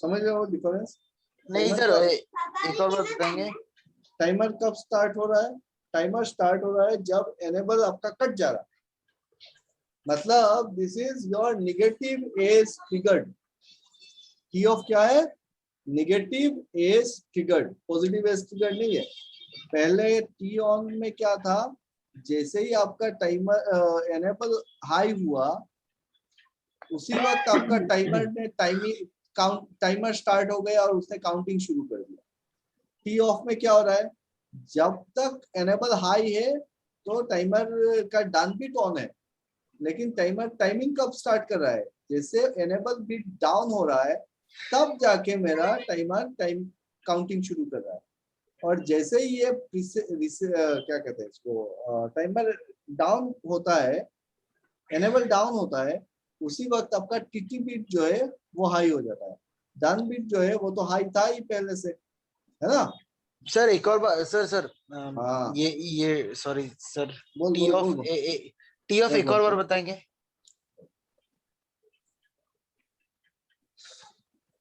समझ रहे हो डिफरेंस? नहीं सर, एक और बात बताएंगे। टाइमर कब स्टार्ट हो रहा है, टाइमर स्टार्ट हो रहा है जब एनेबल आपका कट जा रहा है, मतलब this is your negative edge triggered. की ऑफ क्या है, negative edge triggered, positive edge triggered नहीं है। पहले टी ऑन में क्या था, जैसे ही आपका टाइमर एनेबल हाई हुआ, उसी वक्त आपका टाइमर ने टाइमर स्टार्ट हो गया और उसने काउंटिंग शुरू कर दिया। टी ऑफ में क्या हो रहा है, जब तक एनेबल हाई है तो टाइमर का डन बिट ऑन है, लेकिन टाइमर टाइमिंग कब स्टार्ट कर रहा है, जैसे एनेबल बिट डाउन हो रहा है तब जाके मेरा टाइमर टाइम काउंटिंग शुरू कर रहा है। और जैसे ही ये क्या कहते हैं इसको, टाइमर डाउन होता है, एनेबल डाउन होता है, उसी वक्त आपका टीटी बिट जो है वो हाई हो जाता है। डन बिट जो है वो तो हाई था ही पहले से, है ना सर? एक और बात सर, हाँ ये सॉरी सर, बोल टी बोल ऑफ बोल टी ऑफ एक और बार बताएंगे।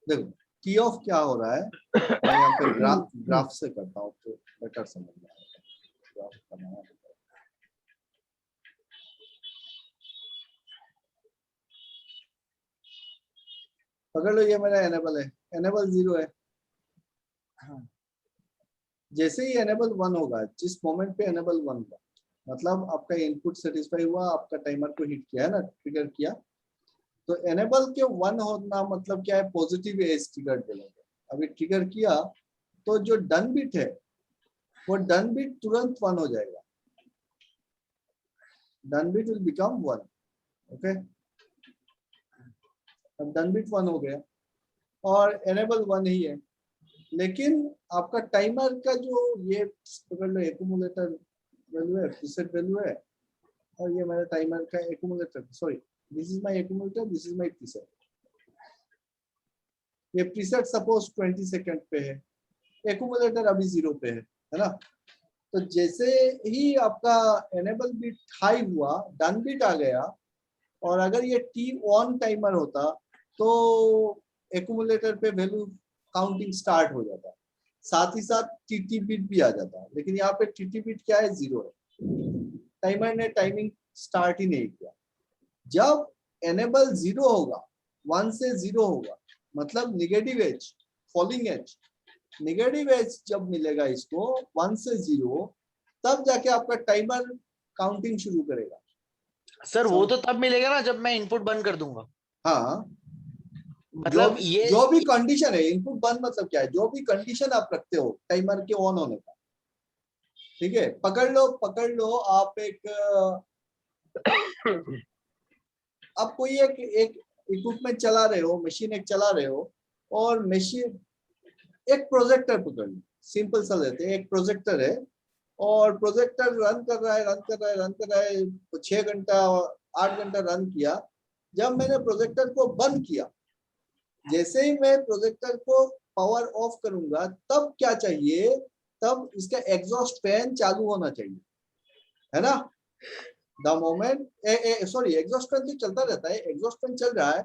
देखो टी ऑफ क्या हो रहा है, मैं यहाँ पे ग्राफ से करता हूँ तो बेटर समझ में आएगा। ग्राफ बनाना पकड़ लो, ये मेरा एनेबल है, एनेबल 0 है। जैसे ही एनेबल 1 होगा, जिस मोमेंट पे एनेबल 1 हुआ, मतलब आपका इनपुट सेटिस्फाई हुआ, आपका टाइमर को हिट किया है ना, ट्रिगर किया, तो एनेबल के 1 होना मतलब क्या है, पॉजिटिव एज ट्रिगर बोलेंगे। अभी ट्रिगर किया तो जो डन बिट है वो डन बिट तुरंत 1 हो जाएगा, done bit will become 1, okay. अब डन बिट 1 हो गया और एनेबल 1 ही है, लेकिन आपका टाइमर का जो ये पकड़ लो एक्यूमुलेटर वैल्यू है, प्रीसेट वैल्यू है, और ये मेरा टाइमर का accumulator, sorry this is my accumulator, this is my preset. ये प्रीसेट सपोज 20 सेकंड पे है, एक्यूमुलेटर अभी 0 पे है ना। तो जैसे ही आपका एनेबल बिट हाई हुआ, डन बिट आ गया, और अगर ये टी ऑन टाइमर होता तो एक्यूमुलेटर पे वैल्यू काउंटिंग स्टार्ट हो जाता, साथ ही साथ टीटी बिट भी आ जाता। लेकिन यहाँ पे टीटी बिट क्या है, 0 है, टाइमर ने टाइमिंग स्टार्ट ही नहीं किया। जब एनेबल 0 होगा, 1 से 0 होगा, मतलब negative edge, falling edge, negative edge जब मिलेगा इसको 1 से 0, तब जाके आपका टाइमर काउंटिंग शुरू करेगा। सर वो तो तब मिलेगा ना जब मैं इनपुट बंद कर दूंगा। हाँ, मतलब ये जो भी कंडीशन है, इनपुट बंद मतलब क्या है, जो भी कंडीशन आप रखते हो टाइमर के ऑन होने का, ठीक है। पकड़ लो आप एक आप कोई एक इक्विपमेंट चला रहे हो, मशीन एक चला रहे हो, और मशीन एक प्रोजेक्टर पकड़ लो, सिंपल सा लेते हैं, एक प्रोजेक्टर है और प्रोजेक्टर रन कर रहा है 6 घंटा 8 घंटा रन किया। जब मैंने प्रोजेक्टर को बंद किया, जैसे ही मैं प्रोजेक्टर को पावर ऑफ करूंगा, तब क्या चाहिए, तब इसका एग्जॉस्ट फैन चालू होना चाहिए, है ना। The moment sorry exhaust fan तो चलता रहता है, एग्जॉस्ट फैन चल रहा है।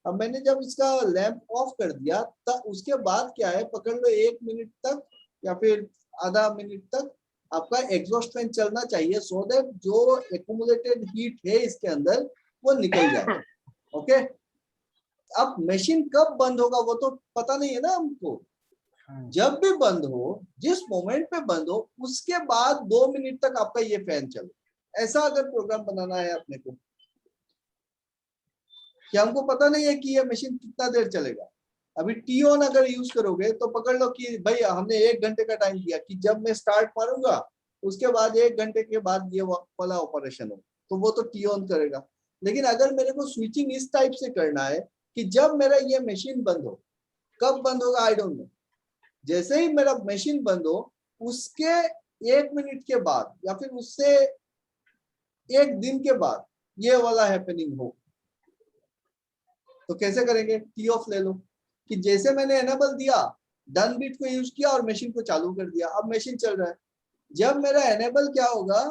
अब मैंने जब इसका लैंप ऑफ कर दिया, तब उसके बाद क्या है, पकड़ लो 1 मिनट तक या फिर आधा मिनट तक आपका एग्जॉस्ट फैन चलना चाहिए, सो दैट जो एक्यूमुलेटेड हीट है इसके अंदर वो निकल जाए। ओके, अब मशीन कब बंद होगा वो तो पता नहीं है ना हमको। जब भी बंद हो, जिस मोमेंट पे बंद हो, उसके बाद 2 मिनट तक आपका ये फैन चले, ऐसा अगर प्रोग्राम बनाना है अपने को, कि हमको पता नहीं है कि ये मशीन कितना देर चलेगा। अभी टी ऑन अगर यूज करोगे तो पकड़ लो कि भाई हमने 1 घंटे का टाइम दिया कि जब मैं स्टार्ट मारूंगा उसके बाद 1 घंटे के बाद ये वाला ऑपरेशन हो, तो वो तो टी ऑन करेगा। लेकिन अगर मेरे को स्विचिंग इस टाइप से करना है कि जब मेरा ये मशीन बंद हो, कब बंद होगा आई डोंट नो, जैसे ही मेरा मशीन बंद हो उसके 1 मिनट के बाद या फिर उससे 1 दिन के बाद ये वाला हैपनिंग हो, तो कैसे करेंगे, टी ऑफ ले लो, कि जैसे मैंने एनेबल दिया, डन बिट को यूज किया और मशीन को चालू कर दिया, अब मशीन चल रहा है। जब मेरा एनेबल क्या होगा,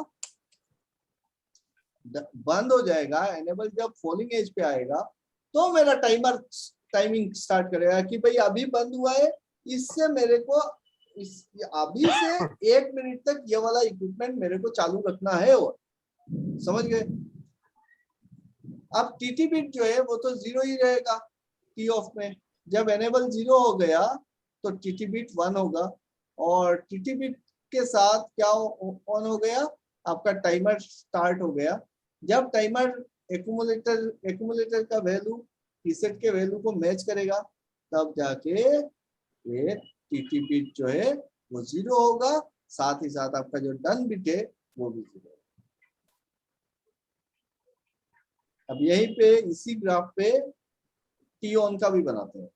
बंद हो जाएगा, एनेबल जब फॉलिंग एज पे आएगा तो मेरा टाइमिंग स्टार्ट करेगा कि भाई अभी बंद हुआ है, इससे मेरे को अभी से 1 मिनट तक ये वाला इक्विपमेंट मेरे को चालू रखना है। और समझ गए। अब टीटी बिट जो है वो तो 0 ही रहेगा टी ऑफ में। जब एनेबल 0 हो गया तो टीटी बिट 1 होगा, और टीटी बिट के साथ क्या ऑन हो गया, आपका टाइमर स्टार्ट हो गया। जब टाइमर एक्यूमुलेटर का वैल्यू प्रीसेट के वैल्यू को मैच करेगा, तब जाके ये टीटी बिट जो है वो 0 होगा, साथ ही साथ आपका जो डन बिट है वो भी 0 होगा। अब यहीं पे इसी ग्राफ पे टी ऑन का भी बनाते हैं।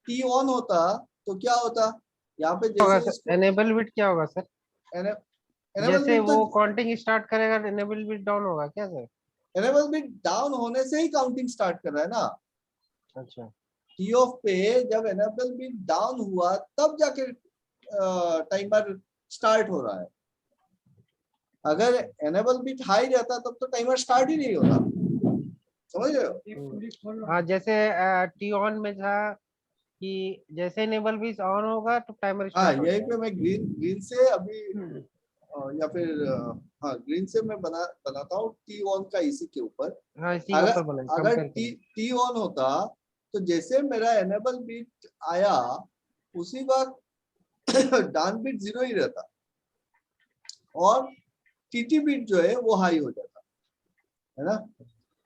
टी ऑन होता तो क्या होता, यहाँ पे जैसे एनेबल बिट क्या होगा सर, एनेबल जैसे बिट वो तो काउंटिंग स्टार्ट करेगा एनेबल बिट डाउन होगा क्या सर? एनेबल बिट डाउन होने से ही काउंटिंग स्टार्ट कर रहा है ना। अच्छा, टी ऑफ पे जब एनेबल बिट डाउन हुआ तब जाके टाइमर स्टार्ट हो रहा है। अगर एनेबल बिट हाई रहता तब तो टाइमर स्टार्ट ही नहीं होता, समझ रहे हो। हाँ जैसे टी ऑन में था कि जैसे एनेबल बिट ऑन होगा तो टाइमर हाँ, स्टार्ट हो यहीं जाएगा। पे मैं ग्रीन से अभी या फिर हाँ ग्रीन से मैं बनाता हूँ टी ऑन का इसी के ऊपर। हाँ इसी के अगर ऊपर बनाए अगर कंपेयर करें। टी ऑन होता तो जैसे मेरा एनेबल बिट आया उसी वक्त डाउन बिट 0 ही रहता और टीटी बिट जो है वो हाई हो जाता, है ना।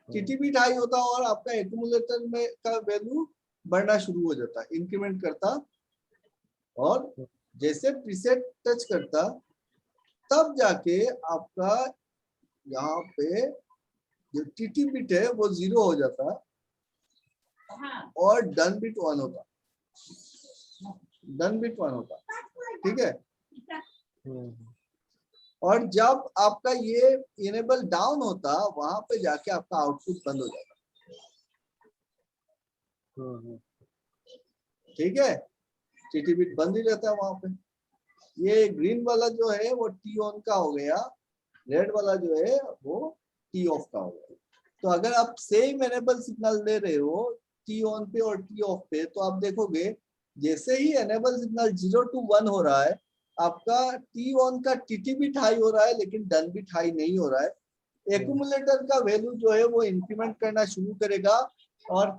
टीटी बिट हाई होता और आपका एक्यूमुलेटर में का वैल्यू बढ़ना शुरू हो जाता, इंक्रीमेंट करता, और जैसे प्रीसेट टच करता तब जाके आपका यहाँ पे जो टीटी बिट है वो 0 हो जाता और डन बिट 1 होता, डन बिट 1 होता, ठीक है। और जब आपका ये इनेबल डाउन होता, वहां पे जाके आपका आउटपुट बंद हो जाएगा। ठीक है, टीटी बिट बंद ही रहता है वहां पे। ये ग्रीन वाला जो है वो टी ऑन का हो गया, रेड वाला जो है वो टी ऑफ का हो गया। तो अगर आप सेम एनेबल सिग्नल दे रहे हो टी ऑन पे और टी ऑफ पे, तो आप देखोगे जैसे ही एनेबल सिग्नल 0 to 1 हो रहा है, आपका टी ऑन का टीटी बिट हाई हो रहा है, लेकिन डन बिट हाई नहीं हो रहा है। एक्यूमुलेटर का वैल्यू जो है वो इंक्रीमेंट करना शुरू करेगा, और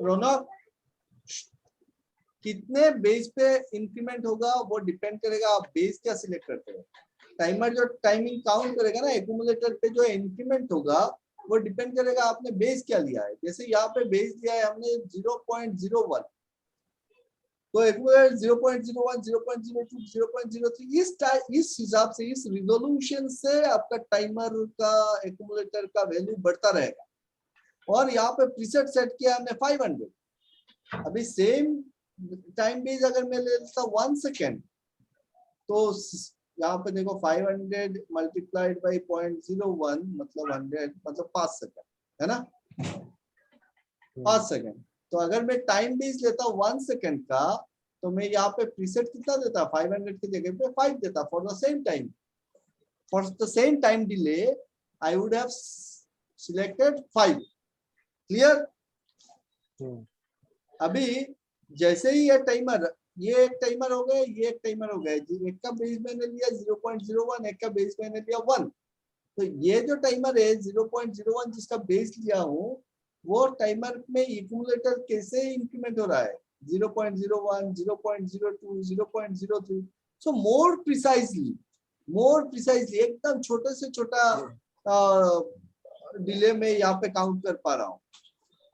रौनक कितने बेस पे इंक्रीमेंट होगा वो डिपेंड करेगा आप बेस क्या सिलेक्ट करते हो। टाइमर जो टाइमिंग काउंट करेगा ना एक्यूमुलेटर पे, जो इंक्रीमेंट होगा वो डिपेंड करेगा आपने बेस क्या लिया है। जैसे यहाँ पे बेस लिया है हमने 0.01, तो एक्यूमुलेटर 0.01, 0.02, 0.03 इस हिसाब से, इस रिजोल्यूशन से आपका टाइमर का एक्यूमुलेटर का वैल्यू बढ़ता रहेगा। और यहाँ पे प्रीसेट सेट किया हमने 500। अभी सेम टाइम बेस अगर मैं ले लेता 1 सेकेंड, तो यहाँ पे देखो 500 मल्टीप्लाइड बाई 0.01 मतलब 100 मतलब 5 सेकेंड है ना, 5 सेकेंड। तो अगर मैं टाइम बेस लेता हूँ 1 सेकेंड का, तो मैं यहाँ पे प्रीसेट कितना देता, 500 की जगह पे 5 देता। For the same time delay I would have selected 5। Clear? अभी जैसे ही ये टाइमर, ये एक टाइमर हो गया, ये एक टाइमर हो गया, एक का बेस मैंने लिया 0.01, एक का बेस मैंने लिया 1। तो ये जो टाइमर है 0.01 जिसका बेस लिया हूँ, वो टाइमर में एक्यूमुलेटर कैसे इंक्रीमेंट हो रहा है 0.01, 0.02, 0.03। सो मोर प्रिसाइजली एकदम छोटे से छोटा डिले में यहाँ पे काउंट कर पा रहा हूँ।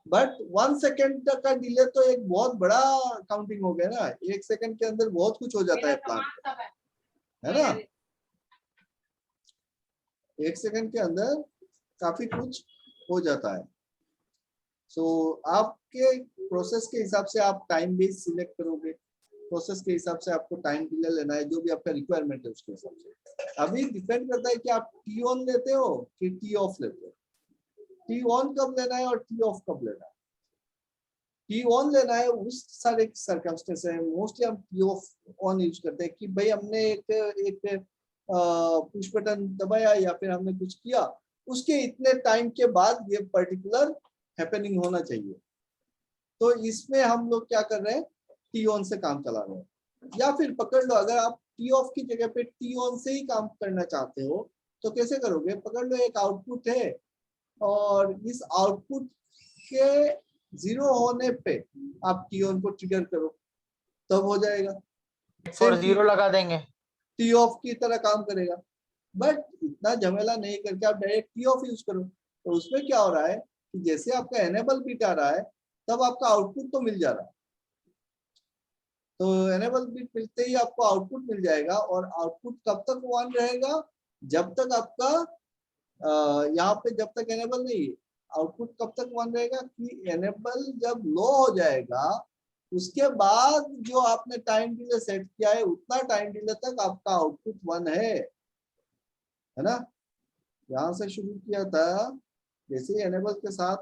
बट 1 सेकेंड का डिले तो एक बहुत बड़ा काउंटिंग हो गया ना। 1 सेकेंड के अंदर बहुत कुछ हो जाता है प्लांट, है ना। 1 सेकेंड के अंदर काफी कुछ हो जाता है। सो आपके प्रोसेस के हिसाब से आप टाइम बेस सिलेक्ट करोगे, प्रोसेस के हिसाब से आपको टाइम डिले लेना है, जो भी आपका रिक्वायरमेंट है उसके हिसाब से। अभी डिपेंड करता है कि आप टी ऑन लेते हो कि टी ऑफ लेते हो। टी ऑन कब लेना है और टी ऑफ कब लेना है। टी ऑन लेना है उस सारे सर्कमस्टेंस है, मोस्टली हम टी ऑफ ऑन यूज करते हैं कि भाई हमने एक पुश बटन दबाया या फिर हमने कुछ किया, उसके इतने टाइम के बाद ये पर्टिकुलर हैपनिंग होना चाहिए। तो इसमें हम लोग क्या कर रहे हैं, टी ऑन से काम चला रहे हैं। या फिर पकड़ लो, अगर आप टी ऑफ की जगह पे टी ऑन से ही काम करना चाहते हो तो कैसे करोगे। पकड़ लो एक आउटपुट है और इस आउटपुट के 0 होने पे आप टी ऑन को ट्रिगर करो, तब हो जाएगा। और 0 लगा देंगे, टी ऑफ की तरह काम करेगा। बट इतना झमेला नहीं करके आप डायरेक्ट टी ऑफ यूज करो। तो उसमें क्या हो रहा है कि जैसे आपका एनेबल बिट आ रहा है तब आपका आउटपुट तो मिल जा रहा है। तो एनेबल बिट मिलते ही आपको आउटपुट मिल जाएगा। और आउटपुट कब तक 1 रहेगा, जब तक आपका यहाँ पे जब तक एनेबल नहीं, आउटपुट कब तक 1 रहेगा कि एनेबल जब लो हो जाएगा उसके बाद जो आपने टाइम डिले सेट किया है उतना टाइम डिले तक आपका आउटपुट 1 है ना। यहाँ से शुरू किया था, जैसे ही एनेबल के साथ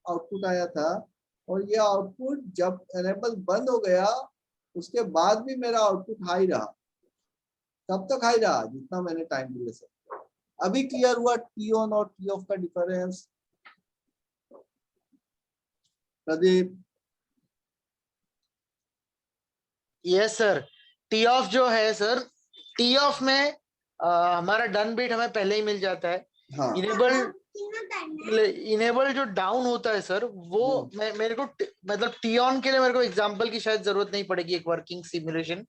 आउटपुट आया था, और ये आउटपुट जब एनेबल बंद हो गया उसके बाद भी मेरा आउटपुट हाई रहा। कब तक हाई रहा, जितना मैंने टाइम डिले सेट किया। अभी क्लियर हुआ टी ऑन और टी ऑफ का difference. Pradeep? Yes sir. T of जो है सर, टी ऑफ में हमारा डन बिट हमें पहले ही मिल जाता है। हाँ। इनेबल जो डाउन होता है सर, वो मेरे को मतलब टी ऑन के लिए मेरे को एग्जांपल की शायद जरूरत नहीं पड़ेगी एक वर्किंग सिमुलेशन,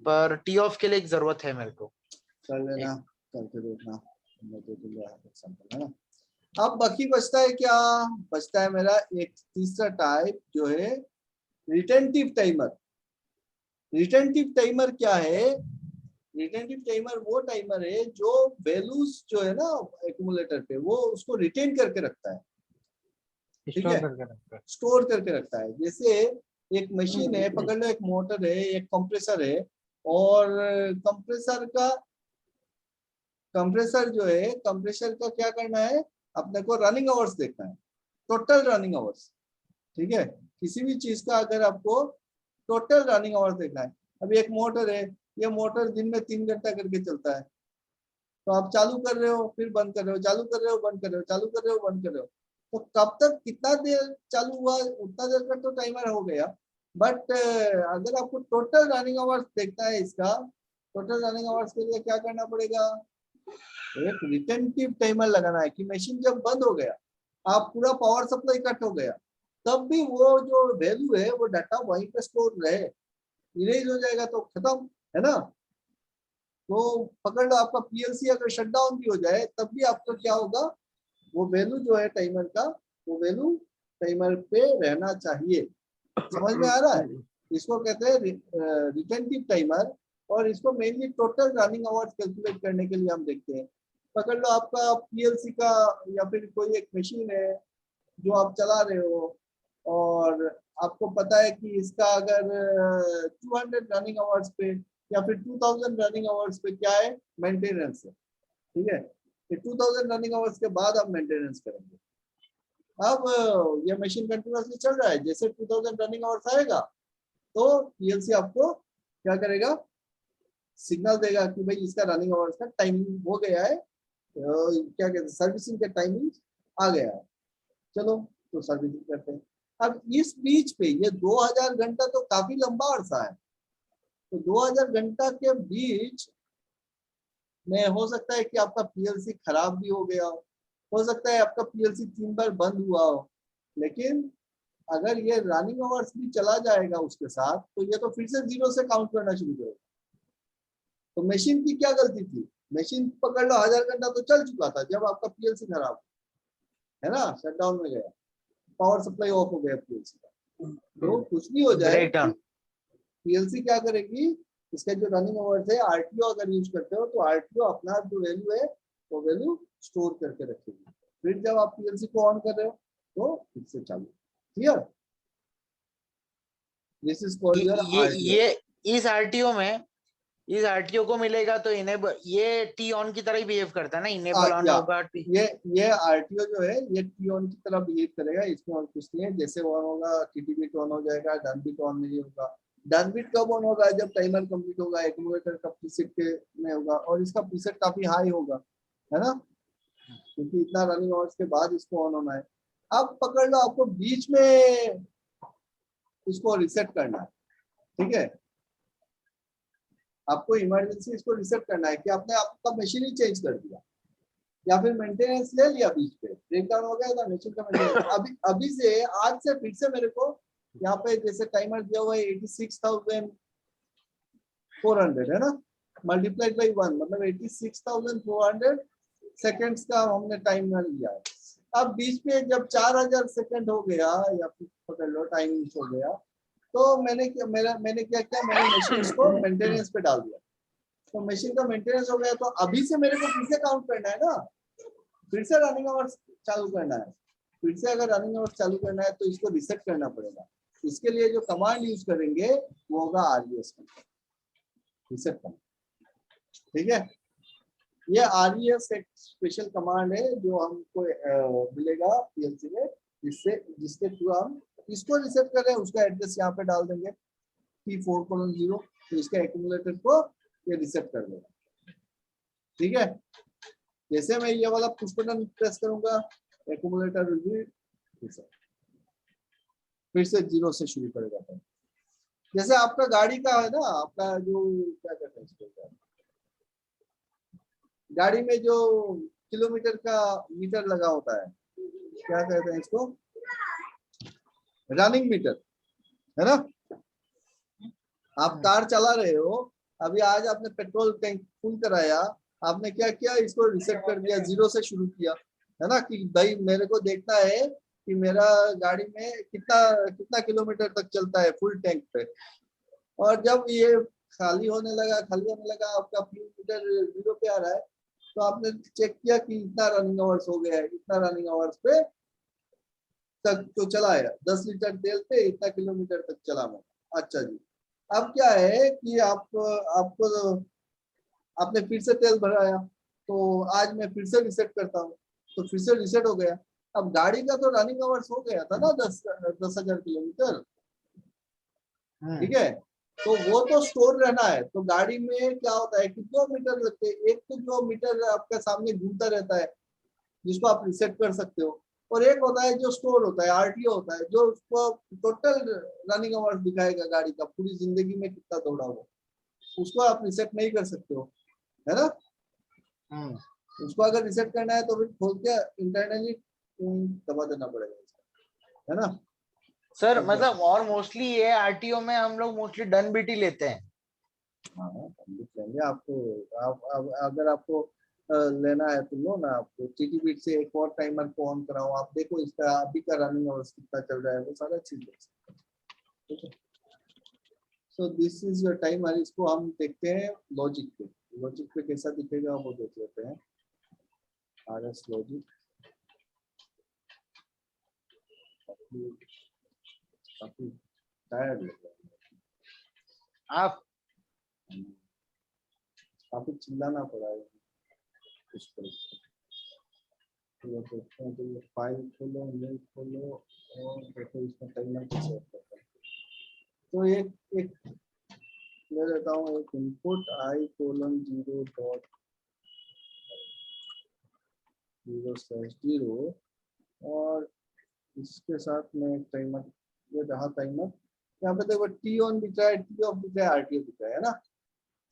पर टी ऑफ के लिए एक जरूरत है मेरे को। कर लेना, करके देखना, एग्जांपल है ना। अब बाकी बचता है क्या, बचता है मेरा एक तीसरा टाइप जो है रिटेंटिव टाइमर। रिटेंटिव टाइमर क्या है, रिटेंटिव टाइमर वो टाइमर है जो वैल्यूज जो है ना एक्यूमुलेटर पे, वो उसको रिटेन करके रखता है। ठीक है, स्टोर करके रखता है। जैसे एक मशीन है, पकड़ लो एक मोटर है, एक कंप्रेसर है, और कंप्रेसर जो है, कंप्रेसर का क्या करना है, अपने को रनिंग आवर्स देखना है, टोटल रनिंग आवर्स। ठीक है, किसी भी चीज का अगर आपको टोटल रनिंग आवर्स देखना है। अभी एक मोटर है, ये मोटर दिन में 3 घंटा करके चलता है, तो आप चालू कर रहे हो फिर बंद कर रहे हो, चालू कर रहे हो बंद कर रहे हो, चालू कर रहे हो बंद कर रहे हो, तो कब तक कितना देर चालू हुआ उतना देर का तो टाइमर हो गया। बट अगर आपको टोटल रनिंग आवर्स देखना है इसका, टोटल रनिंग आवर्स के लिए क्या करना पड़ेगा, एक रिटेंटिव टाइमर लगाना है कि मशीन जब बंद हो गया, आप पूरा पावर सप्लाई कट हो गया, तब भी वो जो वैल्यू है वो डाटा वहीं पे स्टोर रहे। इरेज हो जाएगा तो खत्म, है ना। तो पकड़ लो, आपका पीएलसी अगर शटडाउन भी हो जाए तब भी आपका क्या होगा, वो वैल्यू जो है टाइमर का, वो वैल्यू टाइमर पे रहना चाहिए। समझ में आ रहा है, इसको कहते हैं रिटेंटिव टाइमर। और इसको mainly total running hours calculate करने के लिए हम देखते हैं। पकड़ लो आपका पीएलसी का या फिर कोई एक मशीन है जो आप चला रहे हो, और आपको पता है कि इसका अगर 200 रनिंग आवर्स पे या फिर 2000 रनिंग आवर्स पे क्या है, मेंटेनेंस है। ठीक है, 2000 रनिंग आवर्स के बाद आप मेंटेनेंस करेंगे। अब ये मशीन कंटिन्यूअसली चल रहा है, जैसे 2000 रनिंग आवर्स आएगा तो पीएलसी आपको क्या करेगा, सिग्नल देगा कि भाई इसका रनिंग आवर्स का टाइमिंग हो गया है, क्या कहते हैं, सर्विसिंग का टाइमिंग आ गया है, चलो तो सर्विसिंग करते हैं। अब इस बीच पे ये 2000 घंटा तो काफी लंबा अरसा है, तो 2000 घंटा के बीच में हो सकता है कि आपका पीएलसी खराब भी हो गया हो सकता है आपका पीएलसी 3 बार बंद हुआ हो, लेकिन अगर ये रनिंग आवर्स भी चला जाएगा उसके साथ, तो ये तो फिर से 0 से काउंट करना शुरू करेगा। तो मशीन की क्या गलती थी, मशीन पकड़ लो 1000 घंटा तो चल चुका था जब आपका पीएलसी खराब है ना, शटडाउन में गया, पावर सप्लाई ऑफ हो गया पीएलसी का। तो कुछ भी हो जाए, पीएलसी क्या करेगी, इसका जो रनिंग आवर्स है आरटीओ अगर यूज करते हो तो आरटीओ अपना जो वैल्यू है वो वैल्यू स्टोर करके रखेगी। फिर जब आप पीएलसी को ऑन कर रहे हो तो फिर से चालू। Clear, this is called your RTO. ये इस आरटीओ को मिलेगा तो इनेबल, ये टी ऑन की तरह ही बिहेव करता है ना, इनेबल ऑन होगा। ये आरटीओ जो है ये टी ऑन की तरह बिहेव करेगा, इसमें और कुछ नहीं है। जैसे ऑन होगा टीटी बिट ऑन हो जाएगा, डन बिट ऑन नहीं होगा। डन बिट कब ऑन होगा, जब टाइमर कंप्लीट होगा, एक्यूमुलेटर का प्रीसेट के में होगा, और इसका प्रीसेट काफी हाई होगा, है ना, क्योंकि इतना रनिंग आवर्स के बाद इसको ऑन होना है। अब पकड़ लो आपको बीच में इसको रिसेट करना है, ठीक है, आपको इमरजेंसी इसको रिसेट करना है कि आपने आपका मशीन ही चेंज कर दिया या फिर मेंटेनेंस ले लिया, बीच पे ब्रेक डाउन हो गया था मशीन का मेंटेनेंस। अभी से आज से फिर से मेरे को यहाँ पे जैसे टाइमर दिया हुआ है 86,400 है ना, मल्टीप्लाइड बाई 1 मतलब 86,400 सेकेंड्स का हमने टाइमर लिया है। अब बीच में जब 4000 सेकंड हो गया या फिर पकड़ लो टाइम हो गया, तो मैंने क्या किया, मैंने मशीन को मेंटेनेंस पे डाल दिया। तो मशीन का मेंटेनेंस हो गया, तो अभी से मेरे को फिर से काउंट करना है ना, फिर से रनिंग आवर्स चालू करना है। फिर से अगर रनिंग आवर्स चालू करना है तो इसको रिसेट करना पड़ेगा। इसके लिए जो कमांड यूज करेंगे वो होगा RES रिसेट कमांड। ठीक है, ये RES एक स्पेशल कमांड है जो हमको मिलेगा पीएलसी में, जिसके थ्रू हम इसको रिसेट कर रहे हैं। उसका एड्रेस यहाँ पे डाल देंगे P4:0, तो इसका एक्यूमुलेटर को ये रिसेट कर देगा। ठीक है, जैसे मैं ये वाला पुश बटन प्रेस करूंगा, एक्यूमुलेटर विल बी रिसेट, फिर से 0 से शुरू करेगा। जैसे आपका गाड़ी का है ना, आपका जो क्या कहते हैं इसको, गाड़ी में जो किलोमीटर का मीटर लगा होता है, क्या कहते हैं इसको, रनिंग मीटर, है ना। आप कार चला रहे हो, अभी आज आपने पेट्रोल टैंक फुल कराया, आपने क्या किया, इसको रिसेट कर दिया, 0 से शुरू किया, है ना, कि भाई मेरे को देखना है कि मेरा गाड़ी में कितना किलोमीटर तक चलता है फुल टैंक पे। और जब ये खाली होने लगा, आपका फ्यूल मीटर 0 पे आ रहा है, तो आपने चेक किया कि इतना रनिंग आवर्स हो गया है, इतना रनिंग आवर्स पे तक तो चला है, 10 लीटर तेल पे इतना किलोमीटर तक चला मैं। अच्छा जी, अब क्या है कि आपको आपने फिर से तेल भराया, तो आज मैं फिर से रिसेट करता हूँ, तो फिर से रिसेट हो गया। अब गाड़ी का तो रनिंग आवर्स हो गया था ना 10,000 किलोमीटर, ठीक है, तो वो तो स्टोर रहना है। तो गाड़ी में क्या होता है कि 2 मीटर लगते हैं, एक तो जो मीटर आपके सामने घूमता रहता है जिसको आप रिसेट कर सकते हो, और एक होता है जो स्टोर होता है, आरटीओ होता है, जो उसको टोटल रनिंग आवर्स दिखाएगा गाड़ी का, पूरी जिंदगी में कितना दौड़ा हो, उसको आप रिसेट नहीं कर सकते हो, है ना। उसको अगर रिसेट करना है तो फिर खोल के इंटरनली दबा देना पड़ेगा, है ना सर। मतलब और मोस्टली ये आरटीओ में हम लोग मोस्टली डन बीटी लेते हैं। हाँ, हम लिख लेंगे आपको। अगर आपको लेना है तो लो ना, आपको टीटी बीट से एक और टाइमर को ऑन कराओ, आप देखो इसका अभी का रनिंग आवर्स कितना चल रहा है, वो सारा चीज देख सकते हैं, ठीक है। So this is your timer. इसको हम देखते हैं लॉजिक पे, लॉजिक पे कैसा दिखेगा वो देख लेते हैं। आरएस लॉजिक काफी टायर्ड लग रहा है, आप काफी चिल्लाना पड़ा है उस पर। तो देखते हैं, तो ये फाइल खोलो, मेल खोलो, और देखो इसमें टाइमर कैसे ऑफ करते हैं। तो एक ले लेता हूँ, एक इनपुट i:0.0/0, और इसके साथ में एक टाइमर, ये रहा टाइमर। यहाँ पे देखो टी ऑन दिख रहा है, टी ऑफ दिख रहा है, आरटीओ दिख रहा है ना,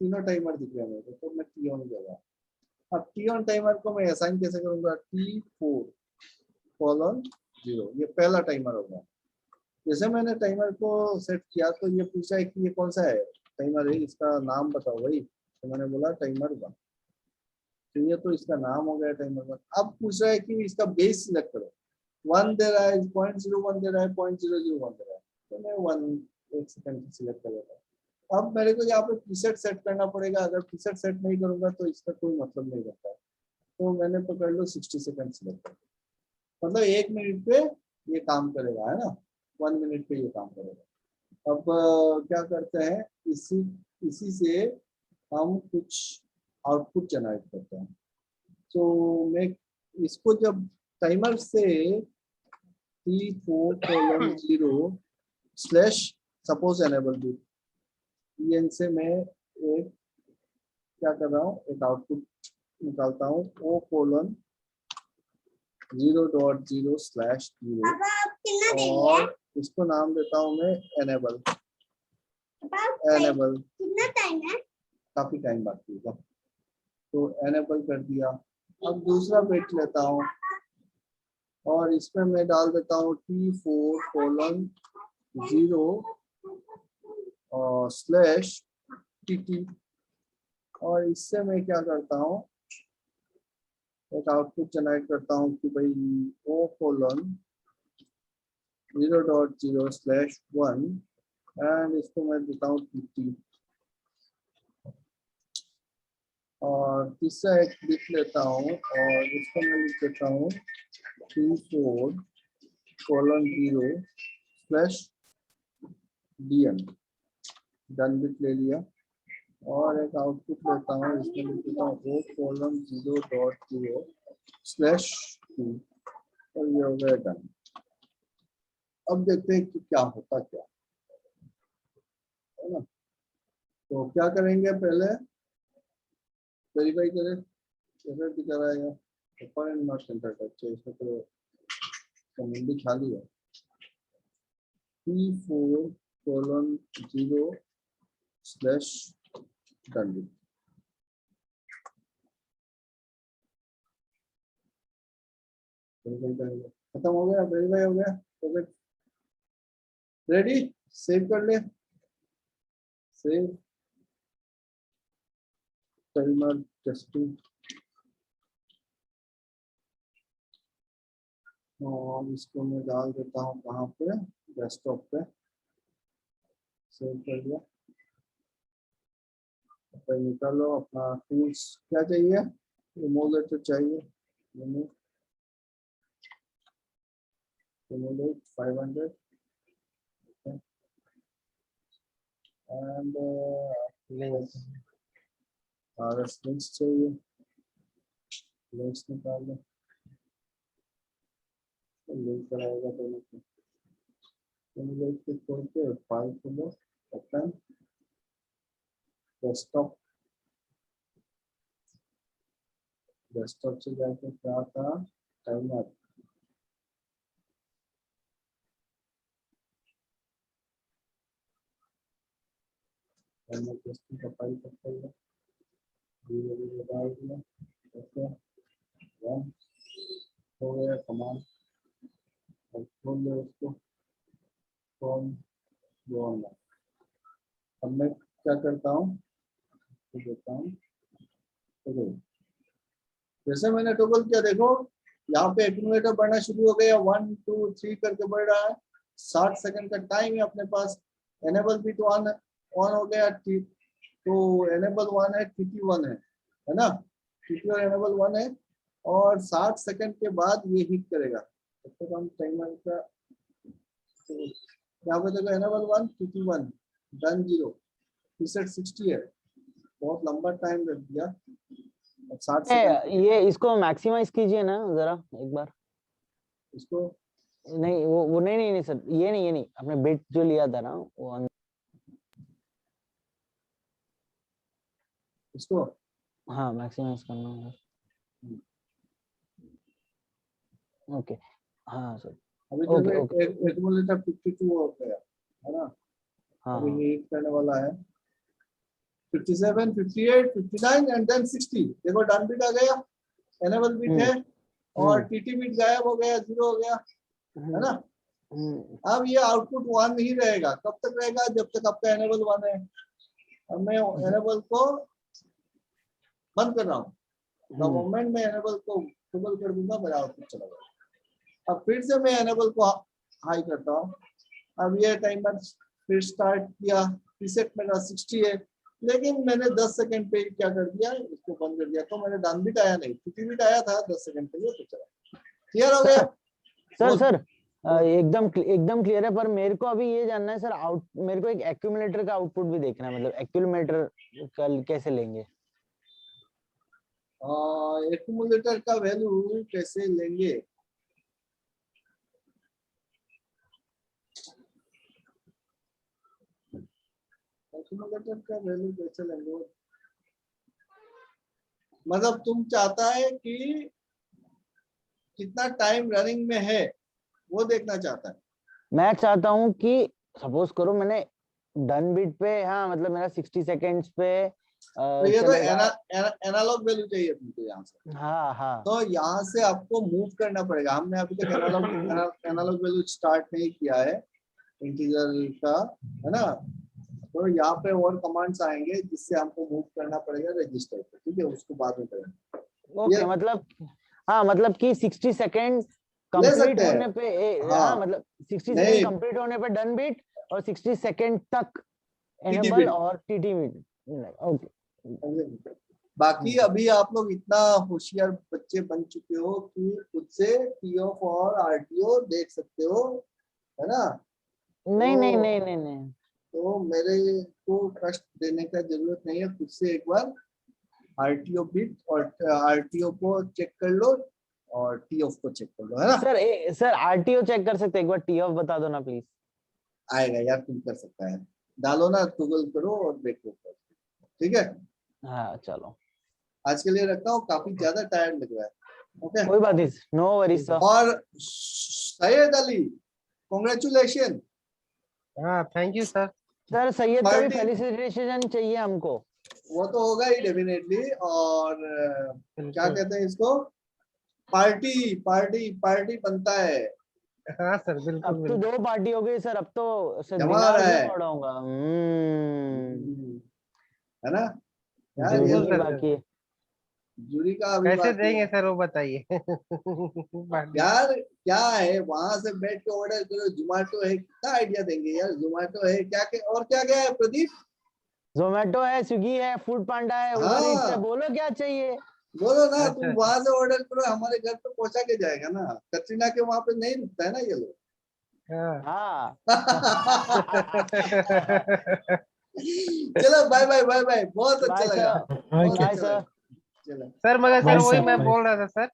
तीनों टाइमर दिख रहे हैं मेरे को, तो मैं टी ऑन कर रहा हूँ। अब टी ऑन टाइमर को मैं असाइन कैसे करूंगा, T4:0, ये पहला टाइमर होगा। जैसे मैंने टाइमर को सेट किया तो ये पूछा है कि ये कौन सा है टाइमर है, इसका नाम बताओ भाई, तो मैंने बोला टाइमर 1, तो ये तो इसका नाम हो गया टाइमर 1। अब पूछ रहा है कि इसका बेस सिलेक्ट करो, 1 दे रहा है, 0.01 दे रहा है, 0.001 दे रहा है, तो मैं 1 सेकंड सिलेक्ट कर लेता हूँ। अब मेरे को यहाँ पे प्रीसेट सेट करना पड़ेगा, अगर प्रीसेट सेट नहीं करूंगा तो इसका कोई मतलब नहीं रहता है, तो मैंने पकड़ लो 60 सेकंड सिलेक्ट कर, मतलब 1 मिनट पे ये काम करेगा, है ना, 1 मिनट पे ये काम करेगा। अब क्या करते हैं, इसी से हम कुछ आउटपुट जनरेट करते हैं। तो मैं इसको जब टाइमर से T4:0 सपोज एनेबल भी से मैं एक क्या कर रहा हूँ, एक आउटपुट निकालता हूँ, O:0.0/0, और इसको नाम देता हूँ मैं एनेबल। कितना टाइम है, काफी टाइम बाकी है, तो एनेबल कर दिया। अब दूसरा बिट लेता हूँ और इसमें मैं डाल देता हूँ T4:0/TT, और इससे मैं क्या करता हूँ, एक आउटपुट जनरेट करता हूँ कि भाई O:0.0/1, एंड इसको मैं देता हूँ TT, और तीसरा एक लिख लेता हूँ और इसको मैं लिख देता हूँ T4:0/DN, डन बिट ले लिया, और एक आउटपुट लेता हूँ, इसमें लिख देता हूँ O:0.0/2, और ये हो गया डन। अब देखते हैं कि क्या होता क्या है ना। तो क्या करेंगे, पहले वेरीफाई करें कैसे दिखा रहा है, open and not centre touch, इसमें तो कमेंट खाली है। T4:0/done, खत्म हो गया, वेरीफाई हो गया, रेडी, सेव कर ले, सेव टाइमर टेस्टिंग, और इसको मैं डाल देता हूँ कहाँ पे, डेस्कटॉप पे, सेव कर दिया। निकालो अपना टूल्स, क्या चाहिए, इमोलेटर चाहिए, इमोलेट 500, एंड लिंक्स लिंक्स चाहिए, लिंक्स निकाल लो, लिंक कराएगा दोनों को, लिंक खोल के फाइल खोलो, ओपन डेस्कटॉप, डेस्कटॉप से जाके क्या था, टाइमर, टाइमर टेस्टिंग का फाइल कर लो, ये लगा दिया, ओके रन हो गया कमांड, और खोल लो उसको, फ्रॉम गो ऑनलाइन। अब मैं क्या करता हूँ, देता हूँ, जैसे मैंने टॉगल किया, देखो यहाँ पे एक्यूमुलेटर बढ़ना शुरू हो गया, 1 2 3 करके बढ़ रहा है, 60 सेकंड का टाइम है अपने पास, एनेबल बिट ऑन हो गया, तो एनेबल 1 है, टीटी 1 है ना, टीटी और एनेबल 1 है, और 60 सेकंड के बाद ये हिट करेगा, तब तक हम टाइमर का, तो यहाँ पे देखो एनेबल 1 टीटी 1 डन 0 रीसेट 60 है, बहुत लंबा टाइम लग गया, 60 सेकंड ये इसको मैक्सिमाइज कीजिए ना जरा एक बार। इसको, नहीं वो नहीं सर, ये नहीं आपने बिट जो लिया था ना वो इसको हाँ मैक्सिमाइज करना है। ओके हाँ सर, अभी ओके देखो ओके एक्यूमुलेटर 52 हो गया है ना, हाँ अभी हाँ ये हिट करने वाला है, 57 58 59 एंड देन 60, देखो डन बिट आ गया, एनेबल बिट है, और टीटी बिट गायब हो गया, 0 हो गया, है ना। अब ये आउटपुट 1 ही रहेगा, कब तक रहेगा, जब तक आपका एनेबल 1 है। अब मैं एनेबल को बंद कर रहा हूँ, द मोमेंट में एनेबल को टॉगल कर दूंगा मेरा आउटपुट चला जाएगा। अब फिर से मैं एनेबल को हाई करता हूँ, अब ये टाइमर फिर स्टार्ट किया, रीसेट मेरा 60 है, लेकिन मैंने 10 सेकंड पे क्या कर दिया, इसको बंद कर दिया, तो मैंने डन बिट आया नहीं, टीटी बिट आया था 10 सेकंड के लिए, तो चला, क्लियर हो गया। सर एकदम क्लियर है, पर मेरे को अभी ये जानना है सर, मेरे को एक एक्यूमुलेटर का आउटपुट भी देखना है, मतलब एक्यूमुलेटर कल कैसे लेंगे, एक्यूमुलेटर का वैल्यू कैसे लेंगे, एक्यूमुलेटर का वैल्यू कैसे लेंगे, मतलब तुम चाहता है कि कितना टाइम रनिंग में है वो देखना चाहता है। मैं चाहता हूँ कि सपोज करो मैंने डन बिट पे, हाँ मतलब मेरा 60 सेकेंड्स पे तो ये तो चलेगा। एनालॉग वैल्यू चाहिए तुमको यहाँ से, हाँ तो यहाँ से आपको मूव करना पड़ेगा, हमने अभी तक एनालॉग वैल्यू स्टार्ट नहीं किया है इंटीजर का, है ना, तो यहाँ पे और कमांड्स आएंगे जिससे हमको मूव करना पड़ेगा रजिस्टर पे, ठीक है, उसको बाद में करेंगे। ओके मतलब हाँ, मतलब कि 60 सेकेंड ले कंप्लीट सकते हैं, होने पे हाँ मतलब 60 नहीं, सेकेंड कंप्लीट होने पे डन बिट, और 60 सेकेंड तक एनेबल बिट, और टीटी बिट। ओके बाकी अभी आप लोग इतना होशियार बच्चे बन चुके हो कि खुद से टी ऑफ और आरटीओ देख सकते हो, है ना, नहीं तो मेरे को कष्ट देने का जरूरत नहीं है, खुद से एक बार आरटीओ बिट और आरटीओ को चेक कर लो और टी ऑफ को चेक कर लो, है ना। सर आरटीओ चेक कर सकते हैं, एक बार टी ऑफ बता दो ना प्लीज। आएगा यार, तुम कर सकता है, डालो ना, गूगल करो और देखो, ठीक है। हाँ चलो, आज के लिए रखता हूँ, काफी ज्यादा टायर्ड लग रहा है, ओके, कोई बात नहीं, नो वरीज सर। और सैयद अली कॉन्ग्रेचुलेशन, हाँ thank you sir. Sir Syed का भी 30 फेलिसिटेशन चाहिए हमको। वो तो होगा ही डेफिनेटली, और क्या कहते हैं इसको, पार्टी पार्टी पार्टी बनता है। हाँ सर बिल्कुल अब तो बिल्कुल। 2 पार्टी हो गई सर, अब तो सर जमा दिनार रहा भी है, बढ़ाऊंगा। है ना यार, ये बिल्कुल जूरी सर, बाकी है। जूरी का अभी कैसे बाकी देंगे है सर वो बताइए। पार्टी। यार, क्या है, वहां से बैठ के ऑर्डर करो, जोमेटो है, कितना आइडिया देंगे यार, जोमेटो है, क्या क्या और क्या क्या है प्रदीप, जोमेटो है, स्विगी है, फूड पांडा है, उबर ईट्स है, हाँ बोलो क्या चाहिए। बोलो ना, अच्छा तुम वहां से ऑर्डर करो, हमारे घर पे पहुंचा के जाएगा ना, कटरीना के वहां पे नहीं रुकता है ना ये लोग। हाँ। हाँ चलो बाय बाय बाय बाय, बहुत अच्छा Bye, लगा, sir. बहुत Bye, अच्छा sir. लगा। चलो सर मगर Bye, सर वही sir. मैं Bye. बोल रहा था सर,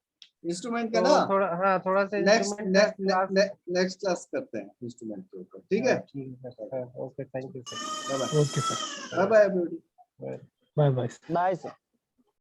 इंस्ट्रूमेंट का तो ना थोड़ा हाँ थोड़ा सा इंस्ट्रूमेंट का क्लास। नेक्स्ट क्लास करते हैं इंस्ट्रूमेंट के ऊपर, ठीक है। ठीक है sir, okay thank you sir. Bye bye Okay, sir. Bye bye everybody. Bye bye. Bye, sir.